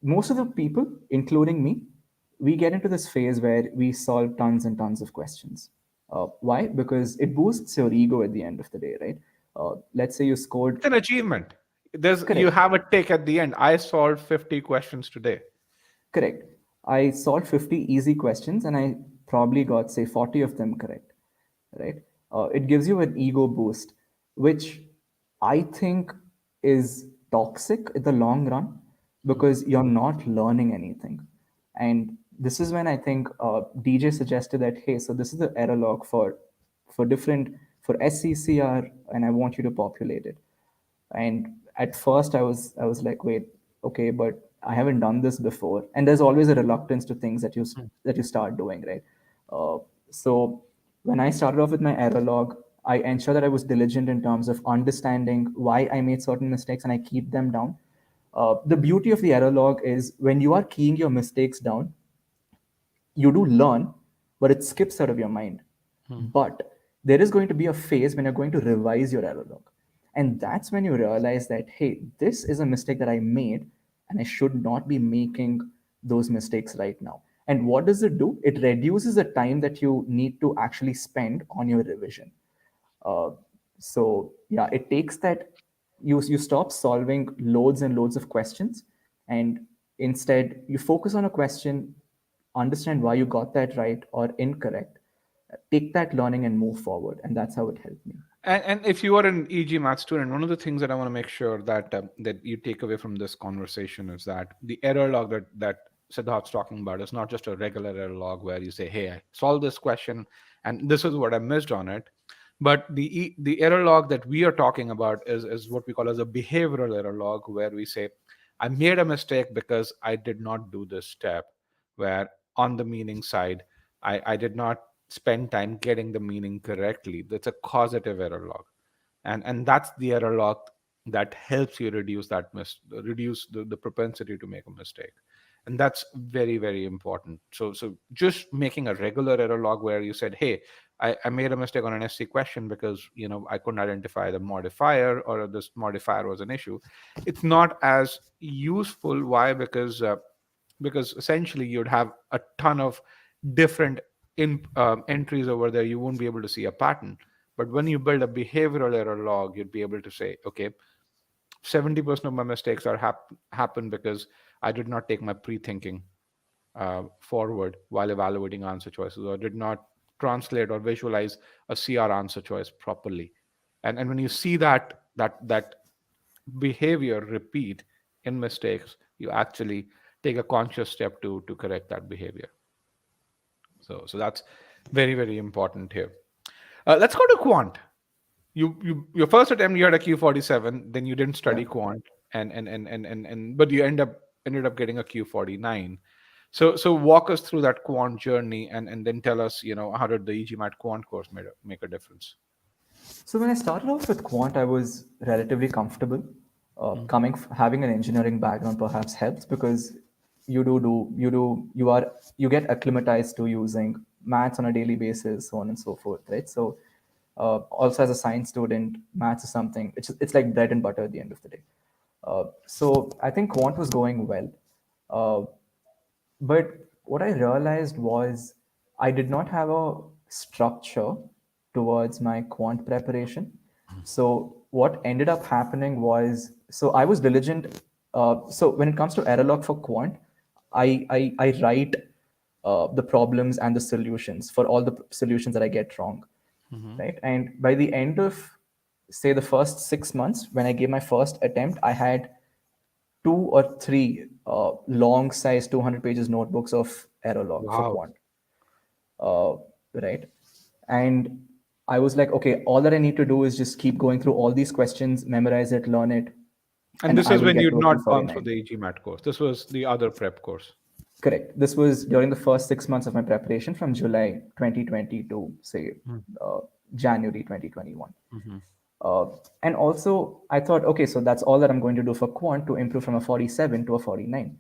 [SPEAKER 2] most of the people, including me, we get into this phase where we solve tons and tons of questions. Why? Because it boosts your ego at the end of the day, right? Let's say you scored.
[SPEAKER 1] It's an achievement. You
[SPEAKER 2] Correct.
[SPEAKER 1] have a tick at the end. I solved 50 questions today.
[SPEAKER 2] Correct. I solved 50 easy questions and I probably got, say, 40 of them correct. Right? It gives you an ego boost, which I think is toxic in the long run
[SPEAKER 1] Hmm.
[SPEAKER 2] because you're not learning anything. And this is when I think DJ suggested that, hey, so this is the error log for different for SCCR, and I want you to populate it. And at first I was like, wait, okay, but I haven't done this before, and there's always a reluctance to things that you start doing, right? So when I started off with my error log, I ensured that I was diligent in terms of understanding why I made certain mistakes and I keep them down. The beauty of the error log is when you are keying your mistakes down, you do learn, but it skips out of your mind.
[SPEAKER 1] Hmm.
[SPEAKER 2] But there is going to be a phase when you're going to revise your error log. And that's when you realize that, hey, this is a mistake that I made, and I should not be making those mistakes right now. And what does it do? It reduces the time that you need to actually spend on your revision. Uh, so yeah, it takes that you stop solving loads and loads of questions, and instead you focus on a question, understand why you got that right or incorrect, take that learning and move forward, and that's how it helped me.
[SPEAKER 1] And if you are an e-GMAT student, one of the things that I want to make sure that you take away from this conversation is that the error log that Siddharth's talking about is not just a regular error log where you say, "Hey, I solved this question, and this is what I missed on it." But the error log that we are talking about is what we call as a behavioral error log, where we say, "I made a mistake because I did not do this step." Where on the meaning side, I did not spend time getting the meaning correctly. That's a causative error log, and that's the error log that helps you reduce reduce the propensity to make a mistake. And that's very, very important. So just making a regular error log where you said, hey, I made a mistake on an SC question because I couldn't identify the modifier, or this modifier was an issue. It's not as useful. Why? Because essentially you'd have a ton of different entries over there. You won't be able to see a pattern. But when you build a behavioral error log, you'd be able to say, okay, 70% of my mistakes happen because I did not take my pre-thinking forward while evaluating answer choices, or did not translate or visualize a CR answer choice properly. And when you see that behavior repeat in mistakes, you actually take a conscious step to correct that behavior. So that's very important here. Let's go to quant. You your first attempt you had a Q47, then you didn't
[SPEAKER 2] Yeah.
[SPEAKER 1] study quant, and but you ended up getting a Q49. So walk us through that quant journey, and then tell us, how did the e-GMAT quant course make a difference?
[SPEAKER 2] So when I started off with quant, I was relatively comfortable. Having an engineering background perhaps helps because you get acclimatized to using maths on a daily basis, so on and so forth, right? So also as a science student, maths is something it's like bread and butter at the end of the day. So I think quant was going well. Uh, but what I realized was I did not have a structure towards my quant preparation. So what ended up happening was, so I was diligent. So when it comes to error log for quant, I write the problems and the solutions for all the solutions that I get wrong,
[SPEAKER 1] Hmm.
[SPEAKER 2] right? And by the end of, say, the first 6 months, when I gave my first attempt, I had two or three long size 200 pages notebooks of error log for
[SPEAKER 1] Wow.
[SPEAKER 2] quant, uh, right? And I was like, okay, all that I need to do is just keep going through all these questions, memorize it, learn it,
[SPEAKER 1] And
[SPEAKER 2] and
[SPEAKER 1] this
[SPEAKER 2] I
[SPEAKER 1] is
[SPEAKER 2] will
[SPEAKER 1] when
[SPEAKER 2] get
[SPEAKER 1] you'd
[SPEAKER 2] to a
[SPEAKER 1] not gone through
[SPEAKER 2] 249.
[SPEAKER 1] the e-GMAT course. This was the other prep course.
[SPEAKER 2] Correct. This was during the first 6 months of my preparation from July 2020 to, say, uh, January 2021.
[SPEAKER 1] Mm-hmm.
[SPEAKER 2] Uh, and also, I thought, okay, so that's all that I'm going to do for quant to improve from a 47 to a 49,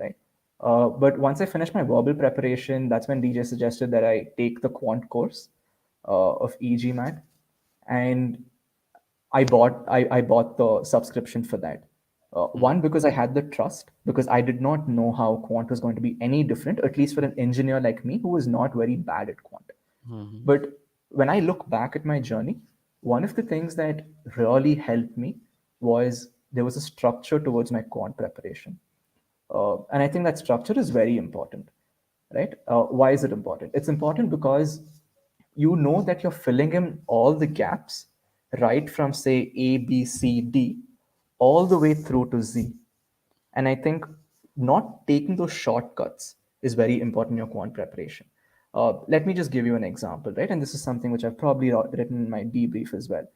[SPEAKER 2] right? But once I finished my verbal preparation, that's when DJ suggested that I take the quant course of e-GMAT, and I bought the subscription for that. One, because I had the trust, because I did not know how quant was going to be any different, at least for an engineer like me who was not very bad at quant.
[SPEAKER 1] Mm-hmm.
[SPEAKER 2] But when I look back at my journey, one of the things that really helped me was there was a structure towards my quant preparation. And I think that structure is very important, right? Why is it important? It's important because you know that you're filling in all the gaps right from, say, A, B, C, D, all the way through to Z. And I think not taking those shortcuts is very important in your quant preparation. Let me just give you an example, right? And this is something which I've probably written in my debrief as well.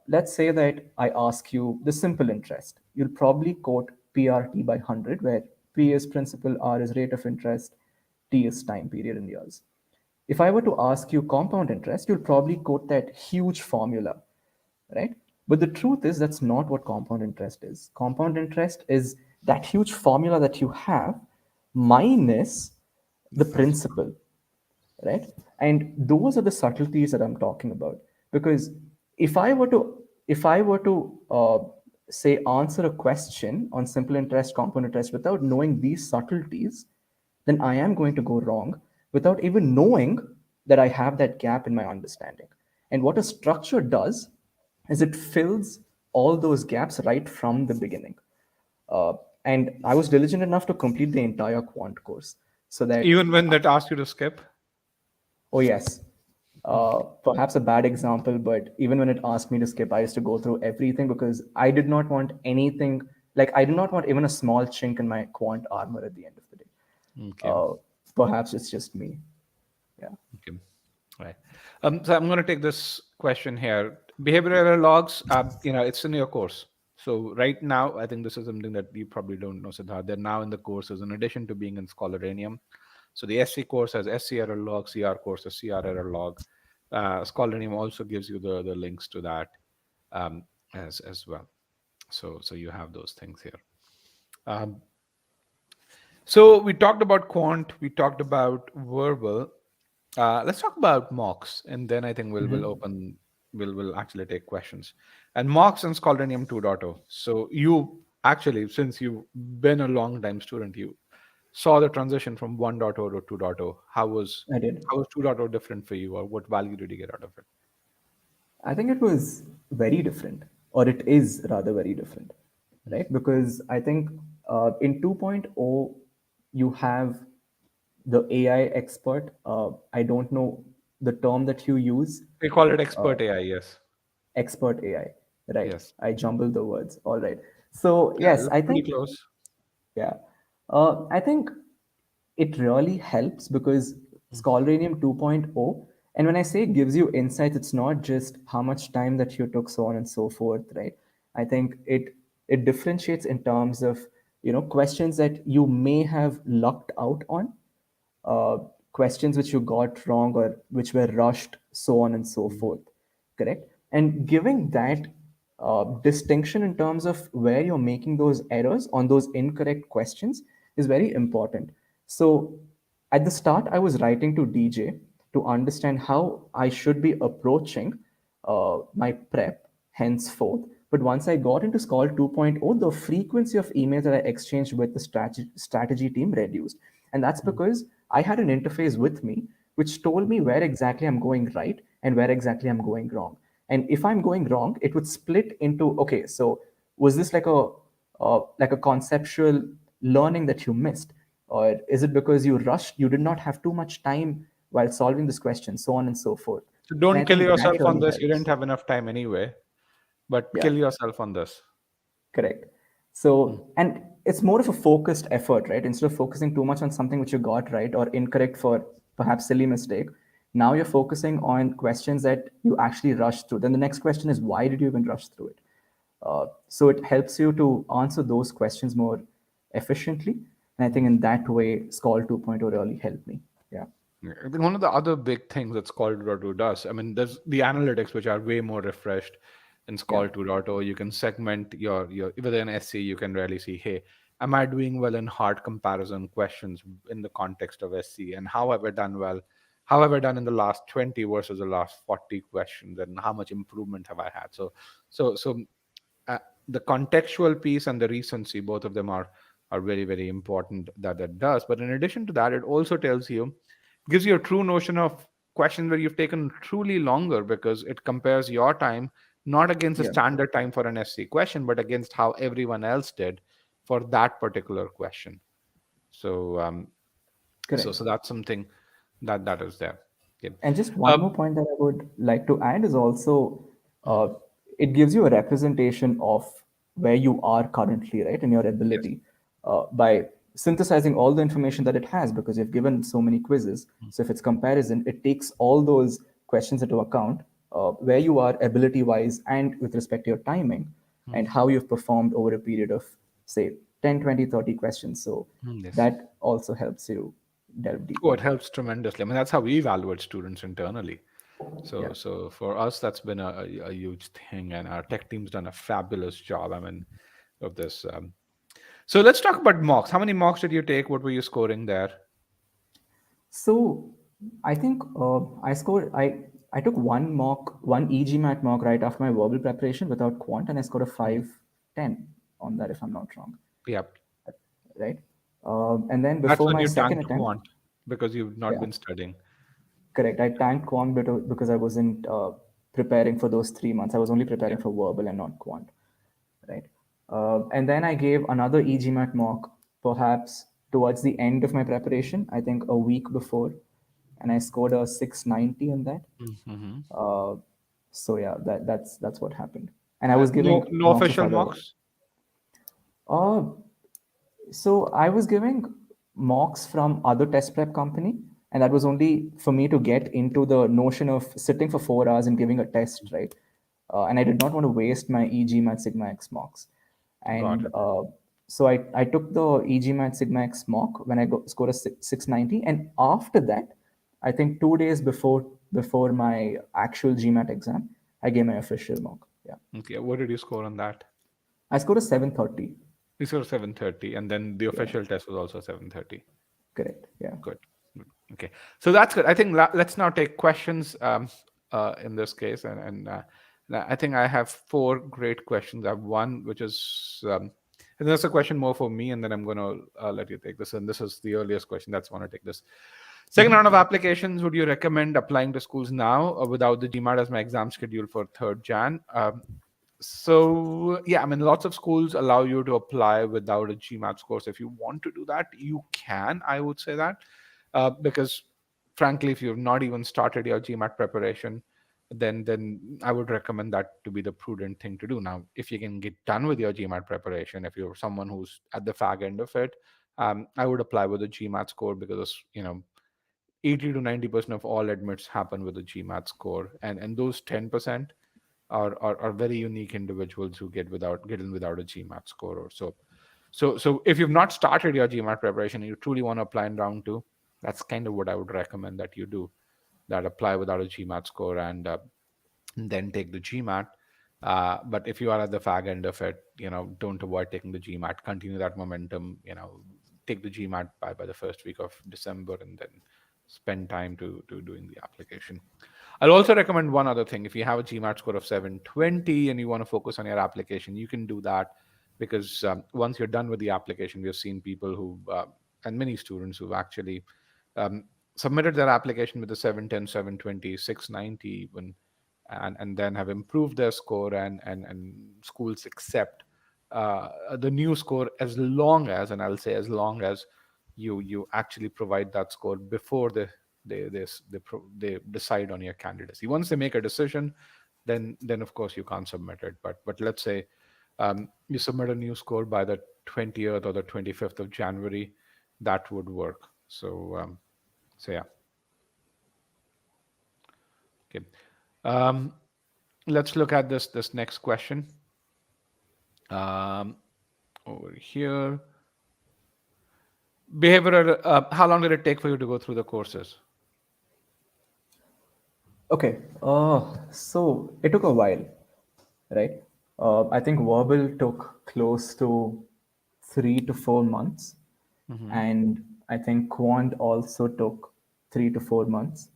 [SPEAKER 2] Let's say that I ask you the simple interest. You'll probably quote PRT by 100, where P is principal, R is rate of interest, T is time period in years. If I were to ask you compound interest, you'll probably quote that huge formula, right? But the truth is, that's not what compound interest is. Compound interest is that huge formula that you have minus the principal, right? And those are the subtleties that I'm talking about. Because if I were to, if I were to say answer a question on simple interest, compound interest without knowing these subtleties, then I am going to go wrong without even knowing that I have that gap in my understanding. And what a structure does is it fills all those gaps right from the beginning. Uh, and I was diligent enough to complete the entire quant course so that,
[SPEAKER 1] Even when that asked you to skip.
[SPEAKER 2] oh, yes, perhaps a bad example, but even when it asked me to skip, I used to go through everything because I did not want anything, like, I did not want even a small chink in my quant armor at the end of the day.
[SPEAKER 1] Okay.
[SPEAKER 2] Uh, Perhaps it's just me. Yeah.
[SPEAKER 1] Okay. Right. So I'm going to take this question here. Behavioral error logs, it's in your course. So right now, I think this is something that you probably don't know, Siddharth. They're now in the courses in addition to being in Scholaranium. So the SC course has SC error log, CR course has CR error log. Scholaranium also gives you the links to that um, as well. So you have those things here. Um, so we talked about quant, we talked about verbal. Let's talk about mocks, and then I think we'll actually take questions. And mocks and Scholaranium 2.0. So you actually, since you've been a long time student, you saw the transition from 1.0 to 2.0.
[SPEAKER 2] I did.
[SPEAKER 1] How was 2.0 different for you, or what value did you get out of it?
[SPEAKER 2] I think it was very different. or it is rather very different, right? Because I think in 2.0, you have the AI expert. I don't know the term that you use,
[SPEAKER 1] We call it expert AI. Yes.
[SPEAKER 2] expert AI, right?
[SPEAKER 1] Yes.
[SPEAKER 2] I jumbled the words. All right. So,
[SPEAKER 1] Yeah,
[SPEAKER 2] yes,
[SPEAKER 1] that's
[SPEAKER 2] I
[SPEAKER 1] pretty
[SPEAKER 2] think,
[SPEAKER 1] close.
[SPEAKER 2] yeah. I think it really helps because Scholaranium 2.0, and when I say gives you insights, it's not just how much time that you took, so on and so forth, right? I think it differentiates in terms of questions that you may have lucked out on, uh, questions which you got wrong or which were rushed, so on and so forth. Correct? And giving that distinction in terms of where you're making those errors on those incorrect questions is very important. So at the start, I was writing to DJ to understand how I should be approaching my prep henceforth. But once I got into Scald 2.0, the frequency of emails that I exchanged with the strategy team reduced. And that's because I had an interface with me which told me where exactly I'm going right and where exactly I'm going wrong. And if I'm going wrong, it would split into, okay, so was this like a conceptual learning that you missed? Or is it because you rushed, you did not have too much time while solving this question, so on and so forth?
[SPEAKER 1] So
[SPEAKER 2] And I
[SPEAKER 1] don't kill
[SPEAKER 2] think that
[SPEAKER 1] yourself on
[SPEAKER 2] really
[SPEAKER 1] this. You didn't
[SPEAKER 2] helps.
[SPEAKER 1] have enough time anyway, but
[SPEAKER 2] Yeah.
[SPEAKER 1] kill yourself on this.
[SPEAKER 2] Correct.
[SPEAKER 1] Mm.
[SPEAKER 2] So, and it's more of a focused effort, right? Instead of focusing too much on something which you got right or incorrect for perhaps silly mistake, now you're focusing on questions that you actually rushed through. Then the next question is, why did you even rush through it? So it helps you to answer those questions more efficiently. And I think in that way, Scald 2.0 really helped me. Yeah.
[SPEAKER 1] Yeah, I think one of the other big things that Scald 2.0 does, I mean, there's the analytics, which are way more refreshed in
[SPEAKER 2] Yeah.
[SPEAKER 1] Scald 2.0. You can segment your within SC, you can really see, hey, am I doing well in hard comparison questions in the context of SC? And how have I done well? How have I done in the last 20 versus the last 40 questions? And how much improvement have I had? So uh, the contextual piece and the recency, both of them are very, very important that does. But in addition to that, it also tells you, gives you a true notion of questions where you've taken truly longer, because it compares your time not against the
[SPEAKER 2] Yeah.
[SPEAKER 1] standard time for an SC question, but against how everyone else did for that particular question. So so
[SPEAKER 2] Correct.
[SPEAKER 1] that's something that is there. Okay.
[SPEAKER 2] And just one
[SPEAKER 1] Um,
[SPEAKER 2] more point that I would like to add is also
[SPEAKER 1] mm,
[SPEAKER 2] uh, it gives you a representation of where you are currently, right, and your
[SPEAKER 1] yes.
[SPEAKER 2] ability by synthesizing all the information that it has because you've given so many quizzes. So if it's comparison, it takes all those questions into account, where you are ability wise and with respect to your timing and how you've performed over a period of, say, 10, 20, 30 questions. So
[SPEAKER 1] Yes.
[SPEAKER 2] that also helps you delve
[SPEAKER 1] Oh,
[SPEAKER 2] deeper.
[SPEAKER 1] it helps tremendously. I mean, that's how we evaluate students internally.
[SPEAKER 2] Yeah.
[SPEAKER 1] So for us, that's been a huge thing, and our tech team's done a fabulous job. I mean, of this. So let's talk about mocks. How many mocks did you take? What were you scoring there?
[SPEAKER 2] So I think I scored. I took one mock, one e-GMAT mock right after my verbal preparation without quant, and I scored a 510 on that, if I'm not wrong,
[SPEAKER 1] Yep.
[SPEAKER 2] right? And then
[SPEAKER 1] That's
[SPEAKER 2] before
[SPEAKER 1] when
[SPEAKER 2] my
[SPEAKER 1] you
[SPEAKER 2] second
[SPEAKER 1] tanked
[SPEAKER 2] attempt,
[SPEAKER 1] quant because you've not
[SPEAKER 2] yeah,
[SPEAKER 1] been studying.
[SPEAKER 2] correct. I tanked quant because I wasn't preparing for those 3 months. I was only
[SPEAKER 1] Yeah.
[SPEAKER 2] preparing for verbal and not quant, right? And then I gave another e-GMAT mock, perhaps towards the end of my preparation. I think a week before, and I scored a 690 in that.
[SPEAKER 1] Mm-hmm.
[SPEAKER 2] Uh, so yeah, that's what happened. And I was
[SPEAKER 1] No,
[SPEAKER 2] giving
[SPEAKER 1] no
[SPEAKER 2] mocks of
[SPEAKER 1] official
[SPEAKER 2] other.
[SPEAKER 1] mocks.
[SPEAKER 2] Uh, so I was giving mocks from other test prep company, and that was only for me to get into the notion of sitting for 4 hours and giving a test, right? And I did not want to waste my e-GMAT Sigma X mocks,
[SPEAKER 1] Got
[SPEAKER 2] and
[SPEAKER 1] it.
[SPEAKER 2] so I took the e-GMAT Sigma X mock when I scored a 690, and after that, I think 2 days before my actual GMAT exam, I gave my official mock. Yeah,
[SPEAKER 1] Okay. What did you score on that?
[SPEAKER 2] I scored a 730.
[SPEAKER 1] You scored 730, and then the
[SPEAKER 2] Yeah,
[SPEAKER 1] official test was also 730.
[SPEAKER 2] correct. Yeah.
[SPEAKER 1] Good. Good. Okay. So that's good. I think let's now take questions in this case. And I think I have four great questions. I have one, which is, and that's a question more for me, and then I'm going to let you take this. And this is the earliest question. That's want to take this. Second round of applications, would you recommend applying to schools now or without the GMAT as my exam schedule for 3rd Jan? So yeah, I mean, lots of schools allow you to apply without a GMAT score. So if you want to do that, you can. I would say that because, frankly, if you've not even started your GMAT preparation, then I would recommend that to be the prudent thing to do. Now, if you can get done with your GMAT preparation, if you're someone who's at the fag end of it, I would apply with a GMAT score because 80 to 90% of all admits happen with a GMAT score, and those 10% are very unique individuals who get in without a GMAT score or so. So if you've not started your GMAT preparation and you truly want to apply in round two, that's kind of what I would recommend that you do. That apply without a GMAT score and then take the GMAT. But if you are at the fag end of it, don't avoid taking the GMAT. Continue that momentum. Take the GMAT by the first week of December, and then spend time to doing the application. I'll also recommend one other thing. If you have a GMAT score of 720 and you want to focus on your application, you can do that because once you're done with the application, we've seen people who and many students who've actually um, submitted their application with a 710, 720, 690 even, and then have improved their score, and schools accept the new score as long as, and I'll say as long as you actually provide that score before they decide on your candidacy. Once they make a decision, then of course you can't submit it. But let's say you submit a new score by the 20th or the 25th of January, that would work. So yeah. Okay. Um, let's look at this next question. Um, over here, behavioral. How long did it take for you to go through the courses?
[SPEAKER 2] Okay, so it took a while, right? I think verbal took close to 3 to 4 months,
[SPEAKER 1] Hmm.
[SPEAKER 2] and I think quant also took 3 to 4 months.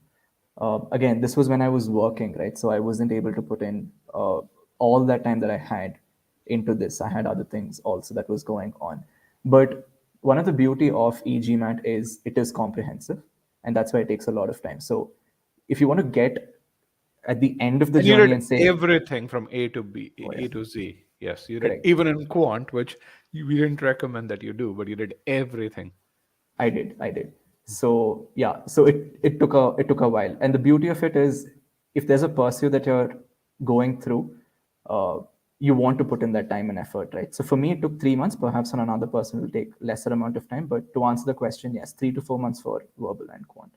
[SPEAKER 2] Again, this was when I was working, right? So I wasn't able to put in all that time that I had into this. I had other things also that was going on. But one of the beauty of e-GMAT is it is comprehensive, and that's why it takes a lot of time. So if you want to get at the end of the
[SPEAKER 1] And you
[SPEAKER 2] journey
[SPEAKER 1] did
[SPEAKER 2] and say,
[SPEAKER 1] everything from A to B,
[SPEAKER 2] oh yeah,
[SPEAKER 1] A to Z. Yes, you did
[SPEAKER 2] correct,
[SPEAKER 1] even in quant, which we didn't recommend that you do, but you did everything.
[SPEAKER 2] I did. So yeah, so it took a while, and the beauty of it is, if there's a pursuit that you're going through, uh, you want to put in that time and effort, right? So for me, it took 3 months. Perhaps on another person will take lesser amount of time. But to answer the question, yes, 3 to 4 months for verbal and quant.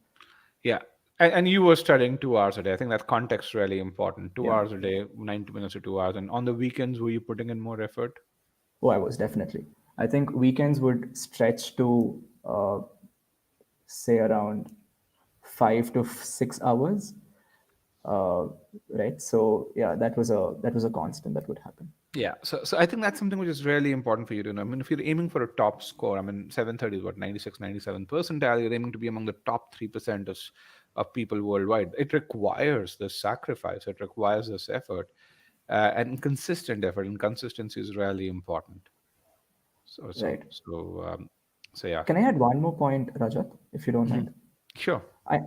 [SPEAKER 1] Yeah. And you were studying 2 hours a day. I think that context really important. two
[SPEAKER 2] Yeah.
[SPEAKER 1] hours a day, 90 minutes or 2 hours. And on the weekends, were you putting in more effort?
[SPEAKER 2] Oh, I was definitely. I think weekends would stretch to say around 5 to 6 hours, uh, right? So yeah, that was a constant that would happen.
[SPEAKER 1] Yeah. So I think that's something which is really important for you to know. I mean, if you're aiming for a top score, I mean, 730 is what, 96, 97 percentile. You're aiming to be among the top 3% of people worldwide. It requires this sacrifice, it requires this effort and consistent effort. And consistency is really important. So, so,
[SPEAKER 2] Right.
[SPEAKER 1] so, um, so yeah.
[SPEAKER 2] Can I add one more point, Rajat, if you don't
[SPEAKER 1] Mhm.
[SPEAKER 2] mind?
[SPEAKER 1] Sure.
[SPEAKER 2] I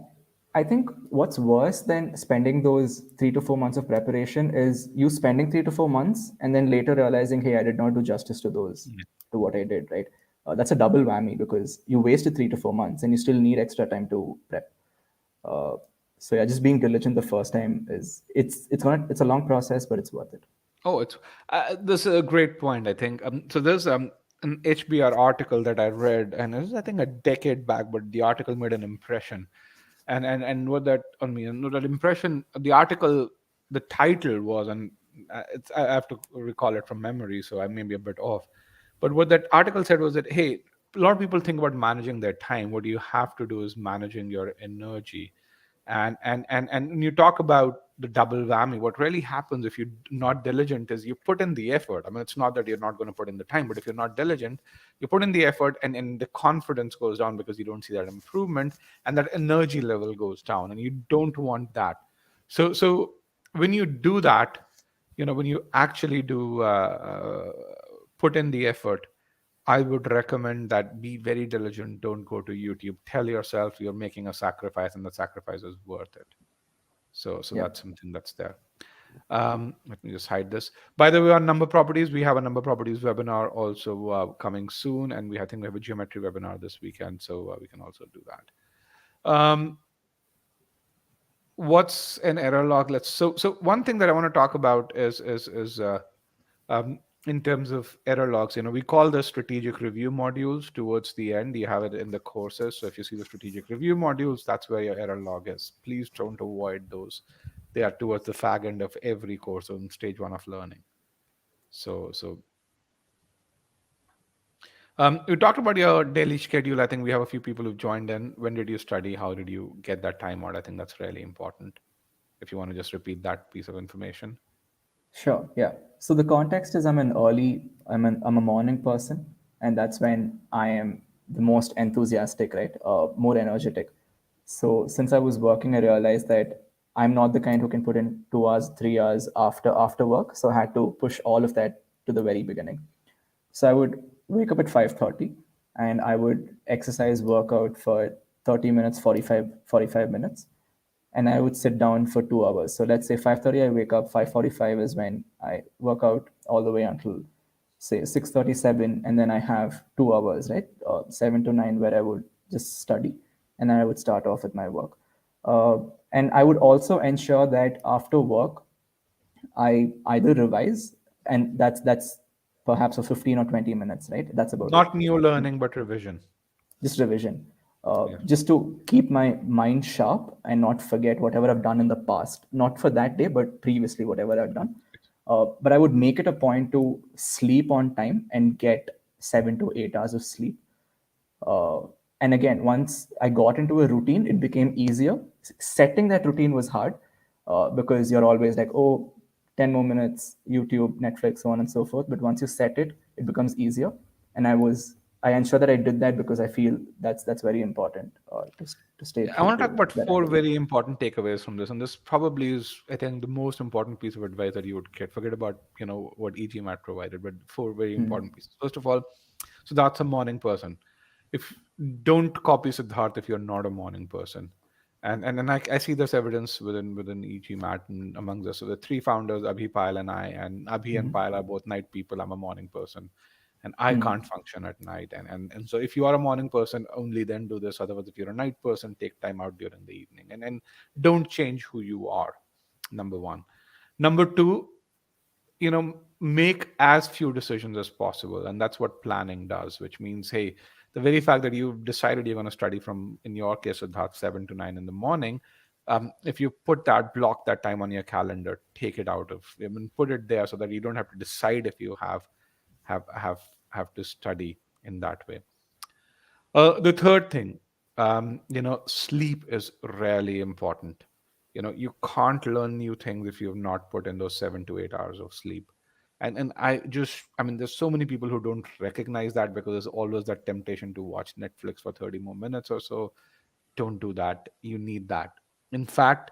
[SPEAKER 2] I think what's worse than spending those 3 to 4 months of preparation is you spending 3 to 4 months and then later realizing, hey, I did not do justice to those
[SPEAKER 1] Yeah.
[SPEAKER 2] to what I did, right? That's a double whammy because you wasted 3 to 4 months and you still need extra time to prep. Uh, so yeah, just being diligent the first time is it's a long process, but it's worth it.
[SPEAKER 1] Oh, it's this is a great point. I think so. There's an HBR article that I read, and it was I think a decade back, but the article made an impression. And what that on me, and what that impression, the article, the title was, and I have to recall it from memory, so I may be a bit off. But what that article said was that hey, a lot of people think about managing their time. What you have to do is managing your energy, and when you talk about the double whammy, what really happens if you're not diligent is you put in the effort. I mean, it's not that you're not going to put in the time, but if you're not diligent, you put in the effort, and the confidence goes down because you don't see that improvement, and that energy level goes down, and you don't want that. So when you do that, when you actually do put in the effort, I would recommend that be very diligent. Don't go to YouTube. Tell yourself you're making a sacrifice and the sacrifice is worth it. So
[SPEAKER 2] Yeah.
[SPEAKER 1] that's something that's there. Let me just hide this. By the way, on number properties, we have a number properties webinar also coming soon, and I think we have a geometry webinar this weekend, so we can also do that. What's an error log? So one thing that I want to talk about is um, in terms of error logs. We call the strategic review modules towards the end. You have it in the courses. So if you see the strategic review modules, that's where your error log is. Please don't avoid those. They are towards the fag end of every course on stage one of learning. So you talked about your daily schedule. I think we have a few people who've joined in. When did you study? How did you get that time out? I think that's really important. If you want to just repeat that piece of information.
[SPEAKER 2] Sure. Yeah. So the context is I'm a morning person, and that's when I am the most enthusiastic, right? More energetic. So since I was working, I realized that I'm not the kind who can put in 2 hours, 3 hours after work. So I had to push all of that to the very beginning. So I would wake up at 5:30 and I would exercise workout for 30 minutes, 45 minutes, and I would sit down for 2 hours. So let's say 5:30 I wake up, 5:45 is when I work out all the way until say 6:37, and then I have 2 hours, right? 7 to 9 where I would just study, and then I would start off with my work. And I would also ensure that after work I either revise, and that's perhaps for 15 or 20 minutes, right? That's about it.
[SPEAKER 1] Not new learning, but revision.
[SPEAKER 2] Just revision,
[SPEAKER 1] Yeah.
[SPEAKER 2] just to keep my mind sharp and not forget whatever I've done in the past, not for that day, but previously, whatever I've done. But I would make it a point to sleep on time and get 7 to 8 hours of sleep. Uh, and again, once I got into a routine, it became easier. Setting that routine was hard because you're always like, oh, 10 more minutes, YouTube, Netflix, so on and so forth. But once you set it, it becomes easier. And I ensure that I did that because I feel that's very important to stay
[SPEAKER 1] I
[SPEAKER 2] true
[SPEAKER 1] want to talk
[SPEAKER 2] to
[SPEAKER 1] about
[SPEAKER 2] that
[SPEAKER 1] four
[SPEAKER 2] idea.
[SPEAKER 1] very important takeaways from this, and this probably is, I think, the most important piece of advice that you would get. Forget about what e-GMAT provided, but four very important pieces. First of all, so that's a morning person. If Don't copy Siddharth if you're not a morning person, and I see this evidence within e-GMAT and among us. So the three founders, Abhi, Payal, and I, and Abhi and Payal are both night people. I'm a morning person, and I can't function at night. And so if you are a morning person, only then do this. Otherwise, if you're a night person, take time out during the evening, and don't change who you are. Number one. Number two, make as few decisions as possible, and that's what planning does. Which means, hey, the very fact that you've decided you're going to study from, in your case, Siddharth, 7 to 9 in the morning. If you block that time on your calendar, take it out of, put it there so that you don't have to decide if you have have have to study in that way. The third thing, sleep is really important. You can't learn new things if you've not put in those 7 to 8 hours of sleep. And there's so many people who don't recognize that because there's always that temptation to watch Netflix for 30 more minutes or so. Don't do that. You need that. In fact,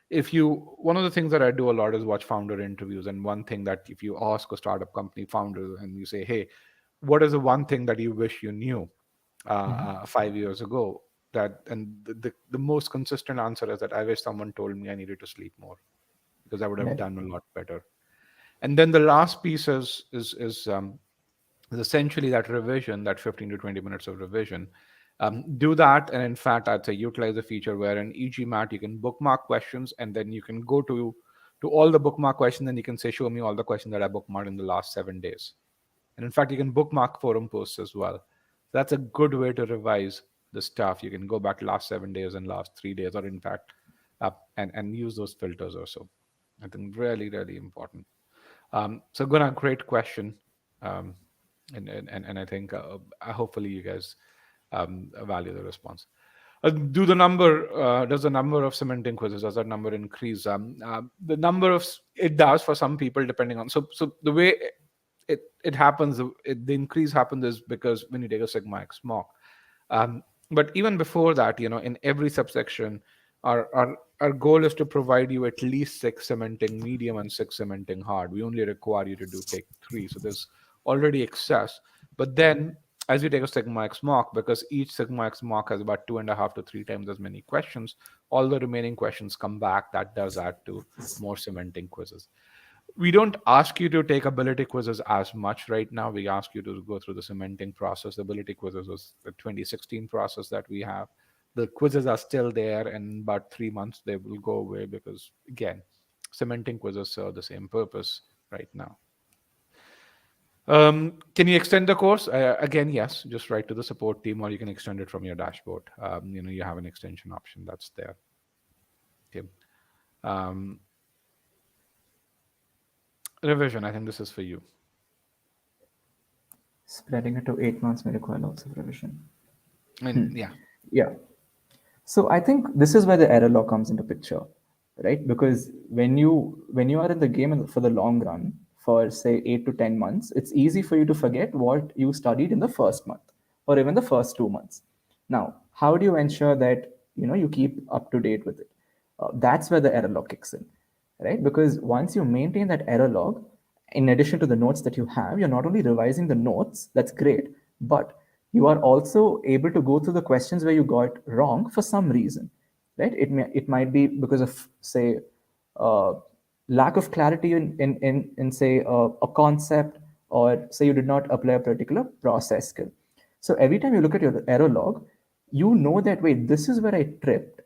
[SPEAKER 1] if you one of the things that I do a lot is watch founder interviews. And one thing that, if you ask a startup company founder and you say, hey, what is the one thing that you wish you knew 5 years ago? The most consistent answer is that I wish someone told me I needed to sleep more, because I would have
[SPEAKER 2] Right.
[SPEAKER 1] done a lot better. And then the last piece is essentially that revision, that 15 to 20 minutes of revision. Do that. And in fact, I'd say utilize a feature where in e-GMAT you can bookmark questions, and then you can go to all the bookmark questions, and you can say, show me all the questions that I bookmarked in the last 7 days. And in fact, you can bookmark forum posts as well. That's a good way to revise the stuff. You can go back last 7 days and last 3 days, or in fact, and use those filters also. I think really, really important. So Gunnar, great question. Um, and I think hopefully you guys value the response. Does the number of cementing quizzes, does that number increase? The number of it does for some people, depending on, so the way it happens, the increase happens is because when you take a sigma x mock. But even before that, in every subsection, our goal is to provide you at least 6 cementing medium and 6 cementing hard. We only require you to take 3, so there's already excess. But then as you take a Sigma X mock, because each Sigma X mock has about 2.5 to 3 times as many questions, all the remaining questions come back. That does add to more cementing quizzes. We don't ask you to take ability quizzes as much right now. We ask you to go through the cementing process. The ability quizzes was the 2016 process that we have. The quizzes are still there, and in about 3 months they will go away because, again, cementing quizzes serve the same purpose right now. Can you extend the course? Again, yes. Just write to the support team, or you can extend it from your dashboard. You have an extension option that's there. Okay. Um, Revision. I think this is for you.
[SPEAKER 2] Spreading it to 8 months may require lots of revision.
[SPEAKER 1] And yeah,
[SPEAKER 2] Yeah. So I think this is where the error law comes into picture, right? Because when you are in the game for the long run, for say 8 to 10 months, it's easy for you to forget what you studied in the first month or even the first 2 months. Now, how do you ensure that you keep up to date with it? That's where the error log kicks in, right? Because once you maintain that error log, in addition to the notes that you have, you're not only revising the notes, that's great, but you are also able to go through the questions where you got wrong for some reason, right? It might be because of, say, uh, lack of clarity in say a concept, or say you did not apply a particular process skill. So every time you look at your error log, you know that, wait, this is where I tripped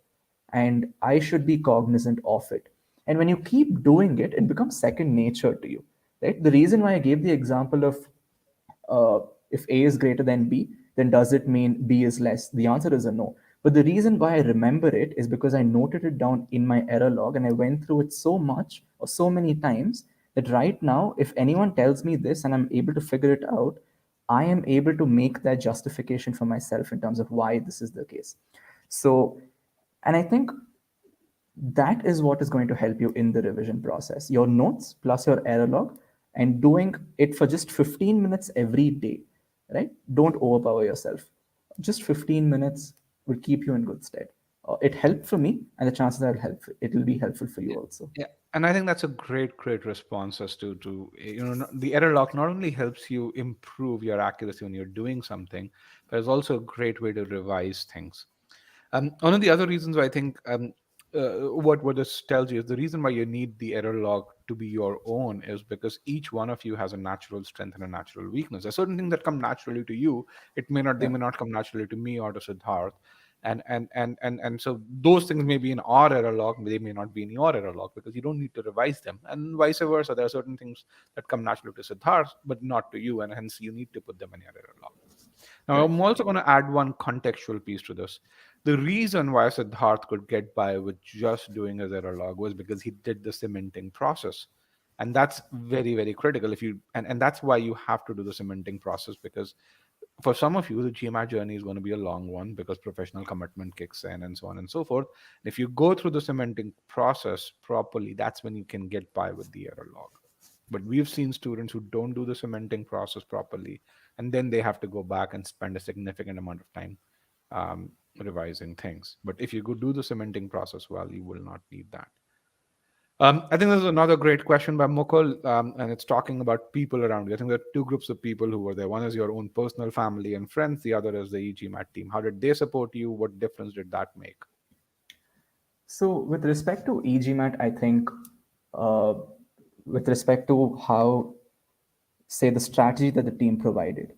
[SPEAKER 2] and I should be cognizant of it. And when you keep doing it, it becomes second nature to you, right? The reason why I gave the example of if A is greater than B, then does it mean B is less? The answer is a no. But the reason why I remember it is because I noted it down in my error log and I went through it so much or so many times that right now, if anyone tells me this and I'm able to figure it out, I am able to make that justification for myself in terms of why this is the case. So, and I think that is what is going to help you in the revision process, your notes plus your error log, and doing it for just 15 minutes every day, right? Don't overpower yourself. Just 15 minutes will keep you in good stead. It helped for me, and the chances are it will be helpful for you also.
[SPEAKER 1] yeah, and I think that's a great response as to the error log not only helps you improve your accuracy when you're doing something, but it's also a great way to revise things. One of the other reasons why I think what this tells you is the reason why you need the error log to be your own is because each one of you has a natural strength and a natural weakness. There's certain things that come naturally to you. They
[SPEAKER 2] Yeah.
[SPEAKER 1] may not come naturally to me or to Siddharth. And so those things may be in our error log, they may not be in your error log because you don't need to revise them. And vice versa. There are certain things that come naturally to Siddharth, but not to you, and hence you need to put them in your error log. Now,
[SPEAKER 2] Correct.
[SPEAKER 1] I'm also going to add one contextual piece to this. The reason why Siddharth could get by with just doing his error log was because he did the cementing process. And that's very critical. And that's why you have to do the cementing process, because for some of you, the GMAT journey is going to be a long one because professional commitment kicks in and so on and so forth. And if you go through the cementing process properly, that's when you can get by with the error log. But we've seen students who don't do the cementing process properly, and then they have to go back and spend a significant amount of time revising things. But if you go do the cementing process well, you will not need that. I think there's another great question by Mukul, and it's talking about people around you. I think there are two groups of people who were there. One is your own personal family and friends. The other is the e-GMAT team. How did they support you? What difference did that make?
[SPEAKER 2] So, with respect to e-GMAT, I think uh, with respect to how, say, the strategy that the team provided,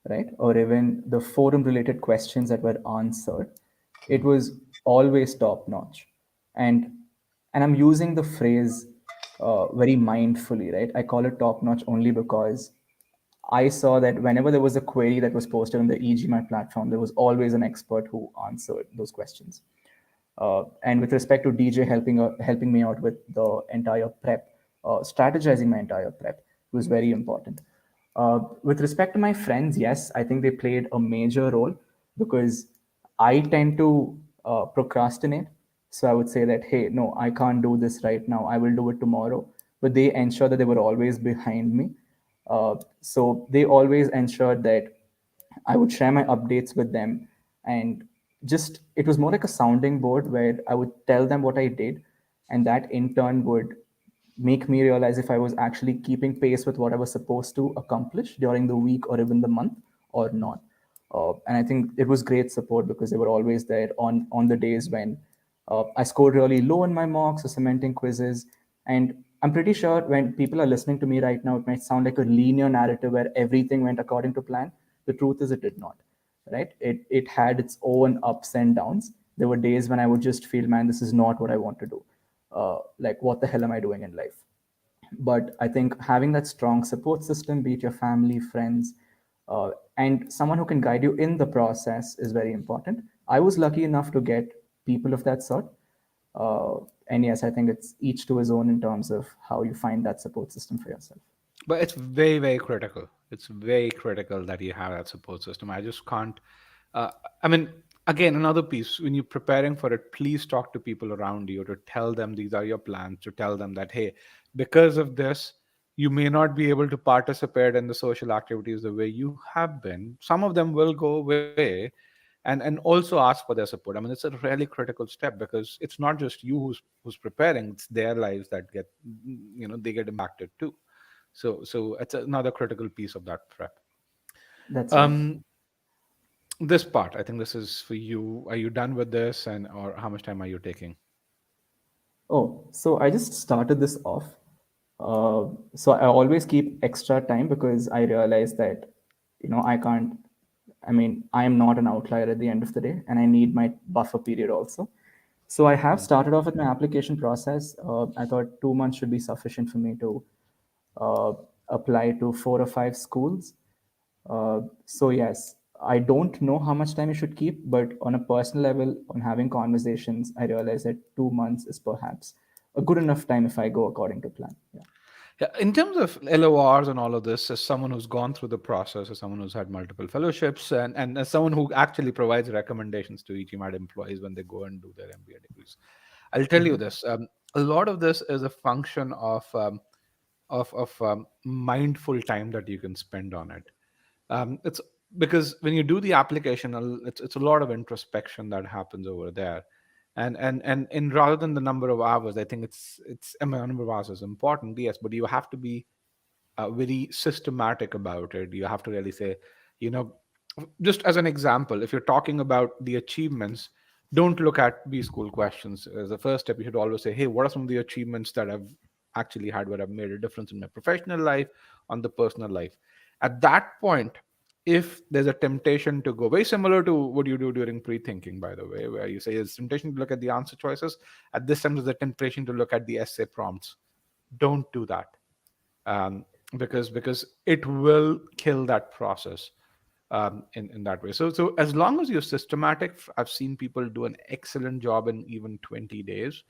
[SPEAKER 2] right, or even the forum related questions that were answered, it was always top notch. And and I'm using the phrase very mindfully, right? I call it top notch only because I saw that whenever there was a query that was posted on the e-GMAT platform, there was always an expert who answered those questions. And with respect to DJ helping me out with the entire prep, strategizing my entire prep was very important. With respect to my friends, yes, I think they played a major role because I tend to procrastinate. So I would say that, hey, no, I can't do this right now. I will do it tomorrow. But they ensure that they were always behind me. So they always ensured that I would share my updates with them, and just it was more like a sounding board where I would tell them what I did, and that in turn would make me realize if I was actually keeping pace with what I was supposed to accomplish during the week or even the month or not. And I think it was great support because they were always there on the days when I scored really low in my mocks or cementing quizzes. And I'm pretty sure when people are listening to me right now, it might sound like a linear narrative where everything went according to plan. The truth is, it did not. Right? It had its own ups and downs. There were days when I would just feel, man, this is not what I want to do. Like, what the hell am I doing in life? But I think having that strong support system, be it your family, friends, and someone who can guide you in the process is very important. I was lucky enough to get people of that sort. Uh, and yes, I think it's each to his own in terms of how you find that support system for yourself.
[SPEAKER 1] But it's very, very critical. It's very critical that you have that support system. I just can't. Uh, I mean, again, another piece when you're preparing for it, please talk to people around you to tell them these are your plans, to tell them that, hey, because of this, you may not be able to participate in the social activities the way you have been. Some of them will go away, and also ask for their support. I mean, it's a really critical step because it's not just you who's preparing; it's their lives that get, they get impacted too. So it's another critical piece of that prep.
[SPEAKER 2] That's right.
[SPEAKER 1] Um, this part, I think this is for you. Are you done with this, and or how much time are you taking?
[SPEAKER 2] Oh, so I just started this off. So I always keep extra time because I realize that, I can't, I mean, I am not an outlier at the end of the day and I need my buffer period also. So I have
[SPEAKER 1] Hmm.
[SPEAKER 2] started off with my application process. I thought 2 months should be sufficient for me to uh, apply to 4 or 5 schools. So yes, I don't know how much time you should keep, but on a personal level, on having conversations, I realize that 2 months is perhaps a good enough time if I go according to plan. Yeah.
[SPEAKER 1] Yeah, in terms of LORs and all of this, as someone who's gone through the process, as someone who's had multiple fellowships, and as someone who actually provides recommendations to e-GMAT employees when they go and do their MBA degrees, I'll tell you this: a lot of this is a function of mindful time that you can spend on it. It's because when you do the application, it's a lot of introspection that happens over there, and rather than the number of hours, I think it's I mean, number of hours is important, yes, but you have to be very systematic about it. You have to really say, you know, just as an example, if you're talking about the achievements, don't look at B school questions as the first step. You should always say, hey, what are some of the achievements that I've actually had where I've made a difference in my professional life, on the personal life? At that point, if there's a temptation to go very similar to what you do during pre-thinking, by the way, where you say there's temptation to look at the answer choices, at this time there's a temptation to look at the essay prompts. Don't do that, um, because it will kill that process in that way. So as long as you're systematic, I've seen people do an excellent job in even 20 days.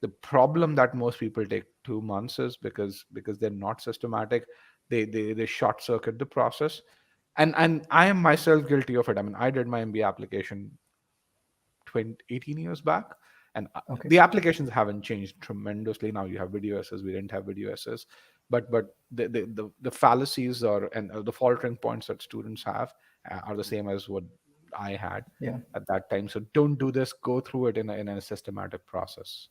[SPEAKER 1] The problem that most people take 2 months is because they're not systematic. They short circuit the process, and I am myself guilty of it. I mean, I did my MBA application 18 years back, and
[SPEAKER 2] Okay.
[SPEAKER 1] the applications haven't changed tremendously. Now you have video essays, we didn't have video essays, but the fallacies or and the faltering points that students have are the same as what I had
[SPEAKER 2] Yeah.
[SPEAKER 1] at that time. So don't do this, go through it in a systematic process,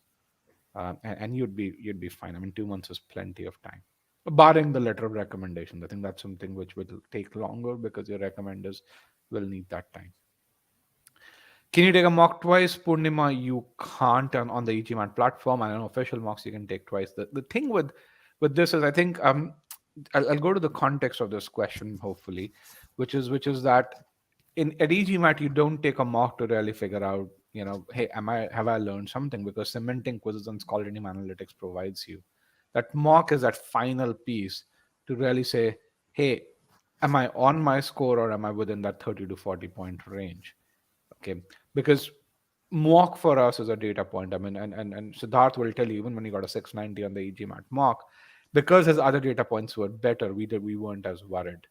[SPEAKER 1] and you'd be fine. I mean, 2 months is plenty of time, barring the letter of recommendation. I think that's something which will take longer because your recommenders will need that time. Can you take a mock twice, Purnima? You can't on the e-GMAT platform. I don't know, official mocks you can take twice. The thing with this is, I think, I'll go to the context of this question, hopefully, which is that in at e-GMAT you don't take a mock to really figure out, hey, am I have I learned something? Because cementing quizzes and scholarly analytics provides you that mock is that final piece to really say, hey, am I on my score or am I within that 30 to 40 point range? Okay, because mock for us is a data point. I mean, and Siddharth will tell you, even when he got a 690 on the EGMAT mock, because his other data points were better, we weren't as worried,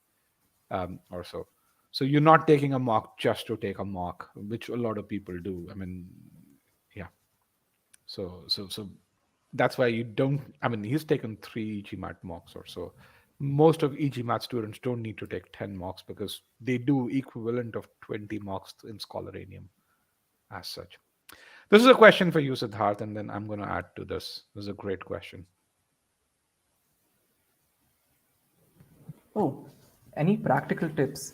[SPEAKER 1] or so. So you're not taking a mock just to take a mock, which a lot of people do. I mean, yeah. So that's why you don't. I mean, he's taken 3 EGMAT mocks or so. Most of EGMAT students don't need to take 10 mocks because they do equivalent of 20 mocks in Scholaranium as such. This is a question for you, Siddharth, and then I'm going to add to this. This is a great question.
[SPEAKER 2] Oh, any practical tips?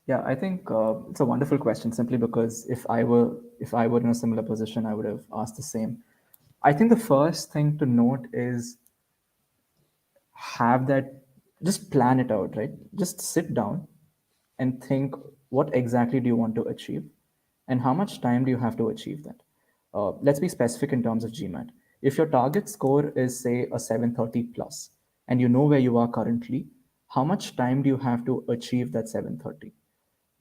[SPEAKER 2] Yeah, I think it's a wonderful question. Simply because if I were in a similar position, I would have asked the same. I think the first thing to note is have that, just plan it out, right? Just sit down and think, what exactly do you want to achieve and how much time do you have to achieve that. Let's be specific in terms of GMAT. If your target score is say a 730 plus and you know where you are currently, how much time do you have to achieve that 730?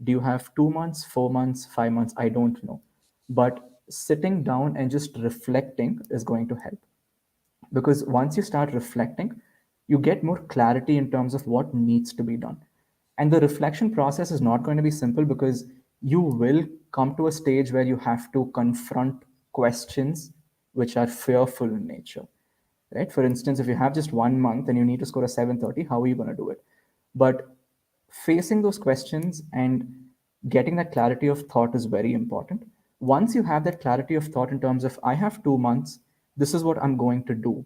[SPEAKER 2] Do you have 2 months, 4 months, 5 months? I don't know, but sitting down and just reflecting is going to help, because once you start reflecting, you get more clarity in terms of what needs to be done. And the reflection process is not going to be simple, because you will come to a stage where you have to confront questions which are fearful in nature, right? For instance, if you have just 1 month and you need to score a 730, how are you going to do it? But facing those questions and getting that clarity of thought is very important. Once you have that clarity of thought in terms of, I have 2 months, this is what I'm going to do,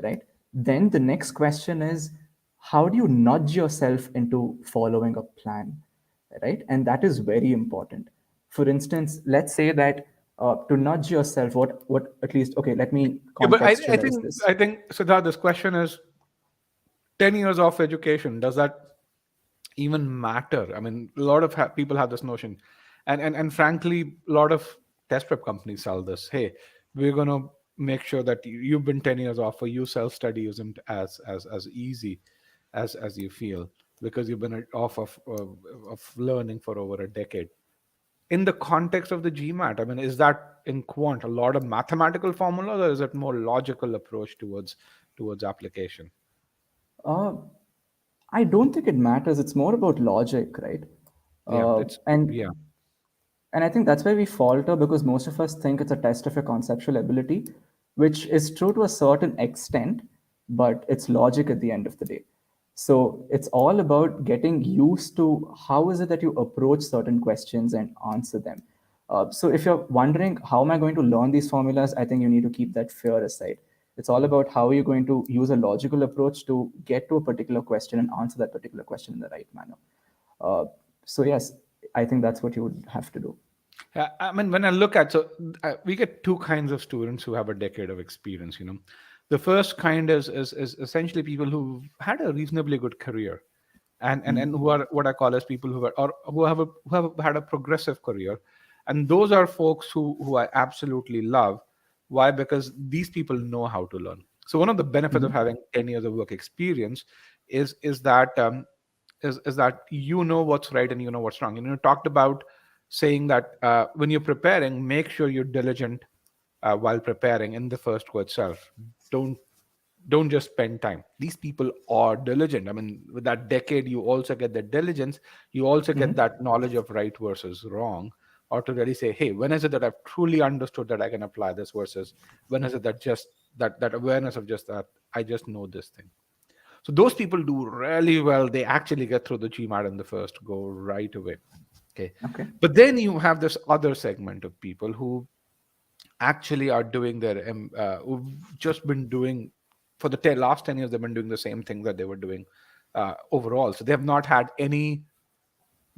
[SPEAKER 2] right? Then the next question is, how do you nudge yourself into following a plan, right? And that is very important. For instance, let's say that to nudge yourself, what at least, okay, let me
[SPEAKER 1] Yeah, but I
[SPEAKER 2] contextualize
[SPEAKER 1] think
[SPEAKER 2] this.
[SPEAKER 1] I think Siddharth, this question is 10 years of education. Does that even matter? I mean, a lot of people have this notion, and frankly, a lot of test prep companies sell this. Hey, we're gonna make sure that you've been 10 years off, for you self study isn't as easy as you feel, because you've been off of learning for over a decade. In the context of the GMAT, I mean, is that in quant a lot of mathematical formulas, or is it more logical approach towards application?
[SPEAKER 2] Uh, I don't think it matters. It's more about logic, right?
[SPEAKER 1] Yeah,
[SPEAKER 2] Uh,
[SPEAKER 1] it's
[SPEAKER 2] and
[SPEAKER 1] yeah.
[SPEAKER 2] and I think that's where we falter, because most of us think it's a test of your conceptual ability, which is true to a certain extent, but it's logic at the end of the day. So it's all about getting used to how is it that you approach certain questions and answer them. So if you're wondering, how am I going to learn these formulas, I think you need to keep that fear aside. It's all about how are you going to use a logical approach to get to a particular question and answer that particular question in the right manner. Uh, so yes, I think that's what you would have to do.
[SPEAKER 1] Yeah, I mean, when I look at, so we get two kinds of students who have a decade of experience. The first kind is essentially people who've had a reasonably good career, and who are what I call as people who have had a progressive career, and those are folks who I absolutely love. Why? Because these people know how to learn. So one of the benefits of having 10 years of work experience is that is that you know what's right and you know what's wrong. You talked about saying that when you're preparing, make sure you're diligent while preparing in the first go itself. Don't don't just spend time. These people are diligent. I mean, with that decade, you also get the diligence. You also get
[SPEAKER 2] Mhm.
[SPEAKER 1] that knowledge of right versus wrong, or to really say, hey, when is it that I've truly understood that I can apply this, versus when is it that just that awareness of just that I just know this thing. So those people do really well. They actually get through the GMAT in the first go right away. Okay.
[SPEAKER 2] Okay.
[SPEAKER 1] But then you have this other segment of people who actually are doing who've just been doing for the last 10 years, they've been doing the same thing that they were doing overall. So they have not had any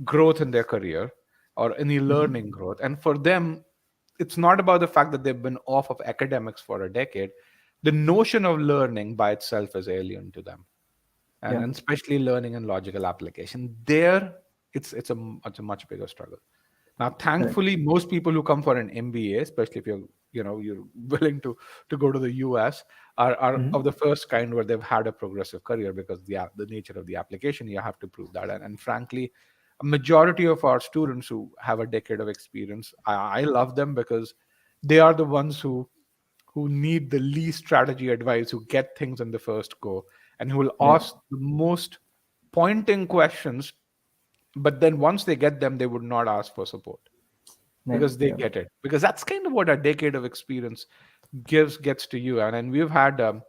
[SPEAKER 1] growth in their career or any learning growth. And for them, it's not about the fact that they've been off of academics for a decade. The notion of learning by itself is alien to them, and,
[SPEAKER 2] Yeah.
[SPEAKER 1] and especially learning and logical application there, it's a much bigger struggle. Now
[SPEAKER 2] Correct.
[SPEAKER 1] thankfully, most people who come for an MBA, especially if you're willing to go to the US, are of the first kind where they've had a progressive career, because the nature of the application, you have to prove that. And frankly, a majority of our students who have a decade of experience, I love them, because they are the ones who need the least strategy advice, who get things in the first go, and who will
[SPEAKER 2] Right.
[SPEAKER 1] ask the most pointing questions. But then once they get them, they would not ask for support,
[SPEAKER 2] Right.
[SPEAKER 1] because they
[SPEAKER 2] Yeah.
[SPEAKER 1] get it. Because that's kind of what a decade of experience gets to you. And we've had, and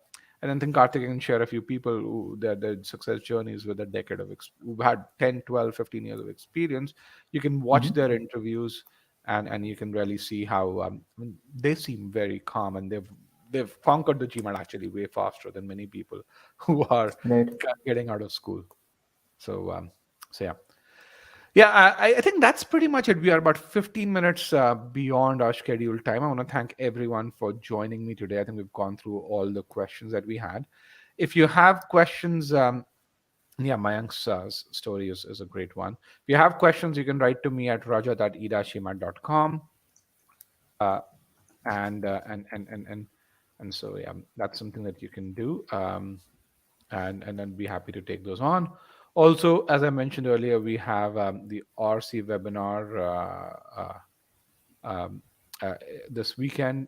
[SPEAKER 1] I think Karthik can share a few people who their success journeys with a decade who've had 10, 12, 15 years of experience. You can watch their interviews, and you can really see how I mean, they seem very calm, and they've conquered the GMAT actually way faster than many people who are
[SPEAKER 2] Right.
[SPEAKER 1] getting out of school. So, yeah. Yeah, I think that's pretty much it. We are about 15 minutes beyond our scheduled time. I want to thank everyone for joining me today. I think we've gone through all the questions that we had. If you have questions, yeah, Mayank's story is a great one. If you have questions, you can write to me at rajat@e-gmat.com. Uh, and so yeah, that's something that you can do. And then be happy to take those on. Also, as I mentioned earlier, we have the RC webinar um, uh, this weekend.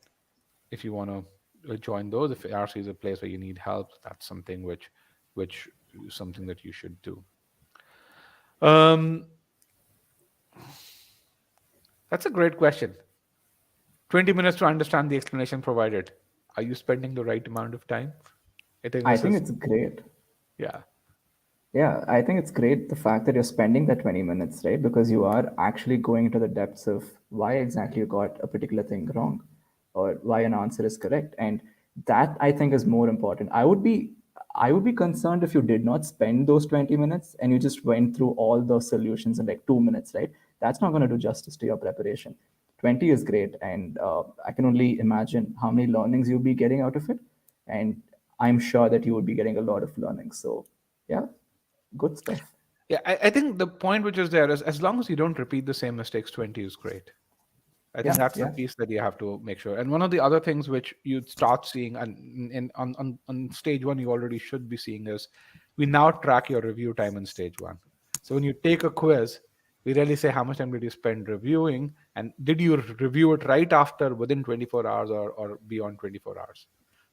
[SPEAKER 1] If you want to join those, if RC is a place where you need help, that's something which is something that you should do. Um, that's a great question. 20 minutes to understand the explanation provided. Are you spending the right amount of time? I think
[SPEAKER 2] I
[SPEAKER 1] this
[SPEAKER 2] think
[SPEAKER 1] is,
[SPEAKER 2] it's great.
[SPEAKER 1] yeah.
[SPEAKER 2] Yeah, I think it's great the fact that you're spending that 20 minutes, right? Because you are actually going into the depths of why exactly you got a particular thing wrong or why an answer is correct. And that I think is more important. I would be concerned if you did not spend those 20 minutes and you just went through all the solutions in like 2 minutes, right? That's not going to do justice to your preparation. 20 is great. And I can only imagine how many learnings you'll be getting out of it. And I'm sure that you would be getting a lot of learning. So, yeah, good stuff.
[SPEAKER 1] Yeah, I think the point which is there is as long as you don't repeat the same mistakes, 20 is great. I think
[SPEAKER 2] Yeah,
[SPEAKER 1] that's the
[SPEAKER 2] yeah.
[SPEAKER 1] piece that you have to make sure. And one of the other things which you start seeing, and on stage one, you already should be seeing is we now track your review time in stage one. So when you take a quiz, we really say how much time did you spend reviewing, and did you review it right after, within 24 hours, or beyond 24 hours.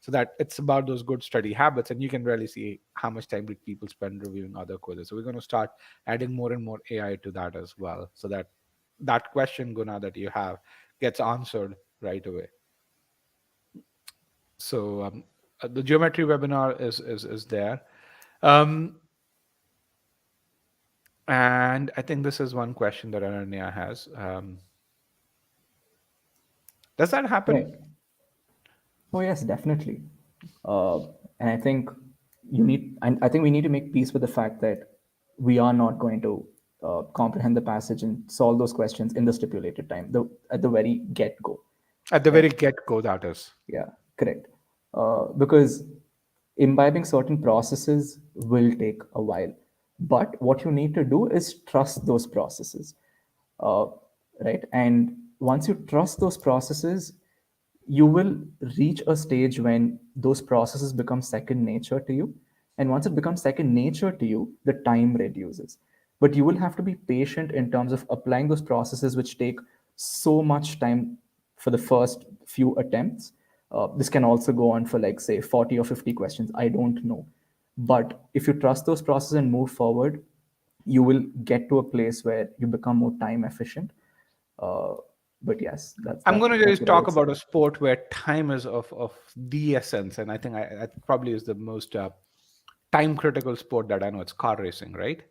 [SPEAKER 1] So that it's about those good study habits, and you can really see how much time did people spend reviewing other quizzes. So we're going to start adding more and more AI to that as well, so that that question, Guna, that you have gets answered right away. So the geometry webinar is there, um, and I think this is one question that Ananya has. Does that happen?
[SPEAKER 2] Right. Oh yes, definitely. Uh, and I think I think we need to make peace with the fact that we are not going to comprehend the passage and solve those questions in the stipulated time, at the very get go,
[SPEAKER 1] At the very
[SPEAKER 2] right?
[SPEAKER 1] get go, that is.
[SPEAKER 2] Yeah, correct. Because imbibing certain processes will take a while. But what you need to do is trust those processes, uh, right? And once you trust those processes, you will reach a stage when those processes become second nature to you. And once it becomes second nature to you, the time reduces. But you will have to be patient in terms of applying those processes, which take so much time for the first few attempts. This can also go on for, like, say, 40 or 50 questions. I don't know. But if you trust those processes and move forward, you will get to a place where you become more time efficient. Uh, but yes,
[SPEAKER 1] I'm going to
[SPEAKER 2] that's
[SPEAKER 1] just
[SPEAKER 2] what I
[SPEAKER 1] talk
[SPEAKER 2] would say.
[SPEAKER 1] about a sport where time is of the essence, and I think that probably is the most time critical sport that I know. It's car racing, right?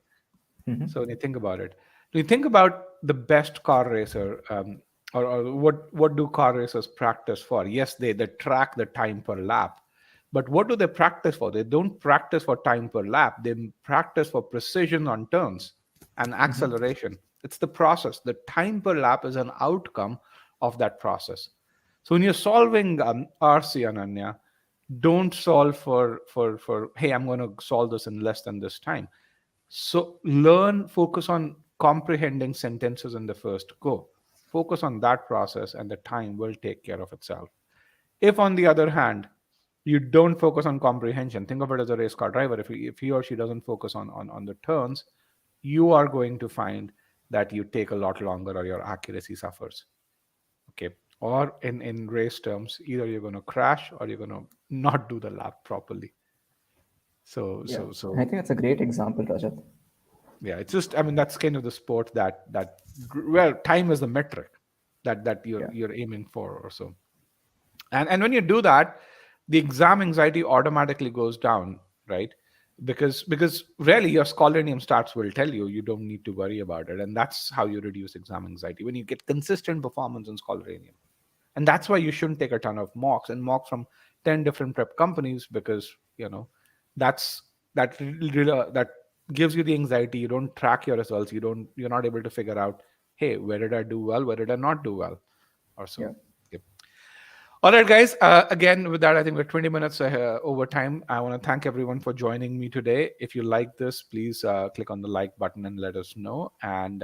[SPEAKER 1] So when you think about it, when you think about the best car racer, or what do car racers practice for? Yes, they track the time per lap, but what do they practice for? They don't practice for time per lap. They practice for precision on turns and acceleration. It's the process. The time per lap is an outcome of that process. So when you're solving RC, Ananya, don't solve for hey, I'm going to solve this in less than this time. So learn, focus on comprehending sentences in the first go. Focus on that process, and the time will take care of itself. If, on the other hand, you don't focus on comprehension, think of it as a race car driver. If he or she doesn't focus on the turns, you are going to find that you take a lot longer, or your accuracy suffers. Okay. Or in race terms, either you're going to crash or you're going to not do the lap properly. So
[SPEAKER 2] Yeah,
[SPEAKER 1] so
[SPEAKER 2] and I
[SPEAKER 1] so
[SPEAKER 2] think that's a great example, Rajat.
[SPEAKER 1] yeah, it's just, I mean, that's kind of the sport that where time is the metric that you're
[SPEAKER 2] Yeah,
[SPEAKER 1] you're aiming for, or so. And when you do that, the exam anxiety automatically goes down, right? Because really your scholarinium stats will tell you you don't need to worry about it, and that's how you reduce exam anxiety, when you get consistent performance in scholarinium. And that's why you shouldn't take a ton of mocks, and mocks from 10 different prep companies, because that's that gives you the anxiety. You don't track your results. You're not able to figure out, hey, where did I do well, where did I not do well, or so.
[SPEAKER 2] Yeah.
[SPEAKER 1] Yep. All right, guys. Again, with that, I think we're 20 minutes over time. I want to thank everyone for joining me today. If you like this, please click on the like button and let us know. And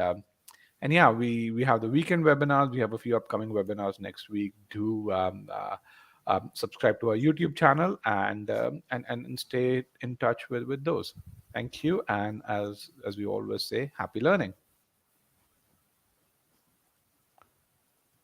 [SPEAKER 1] yeah, we have the weekend webinars. We have a few upcoming webinars next week. Do subscribe to our YouTube channel and stay in touch with those. Thank you, and as we always say, happy learning.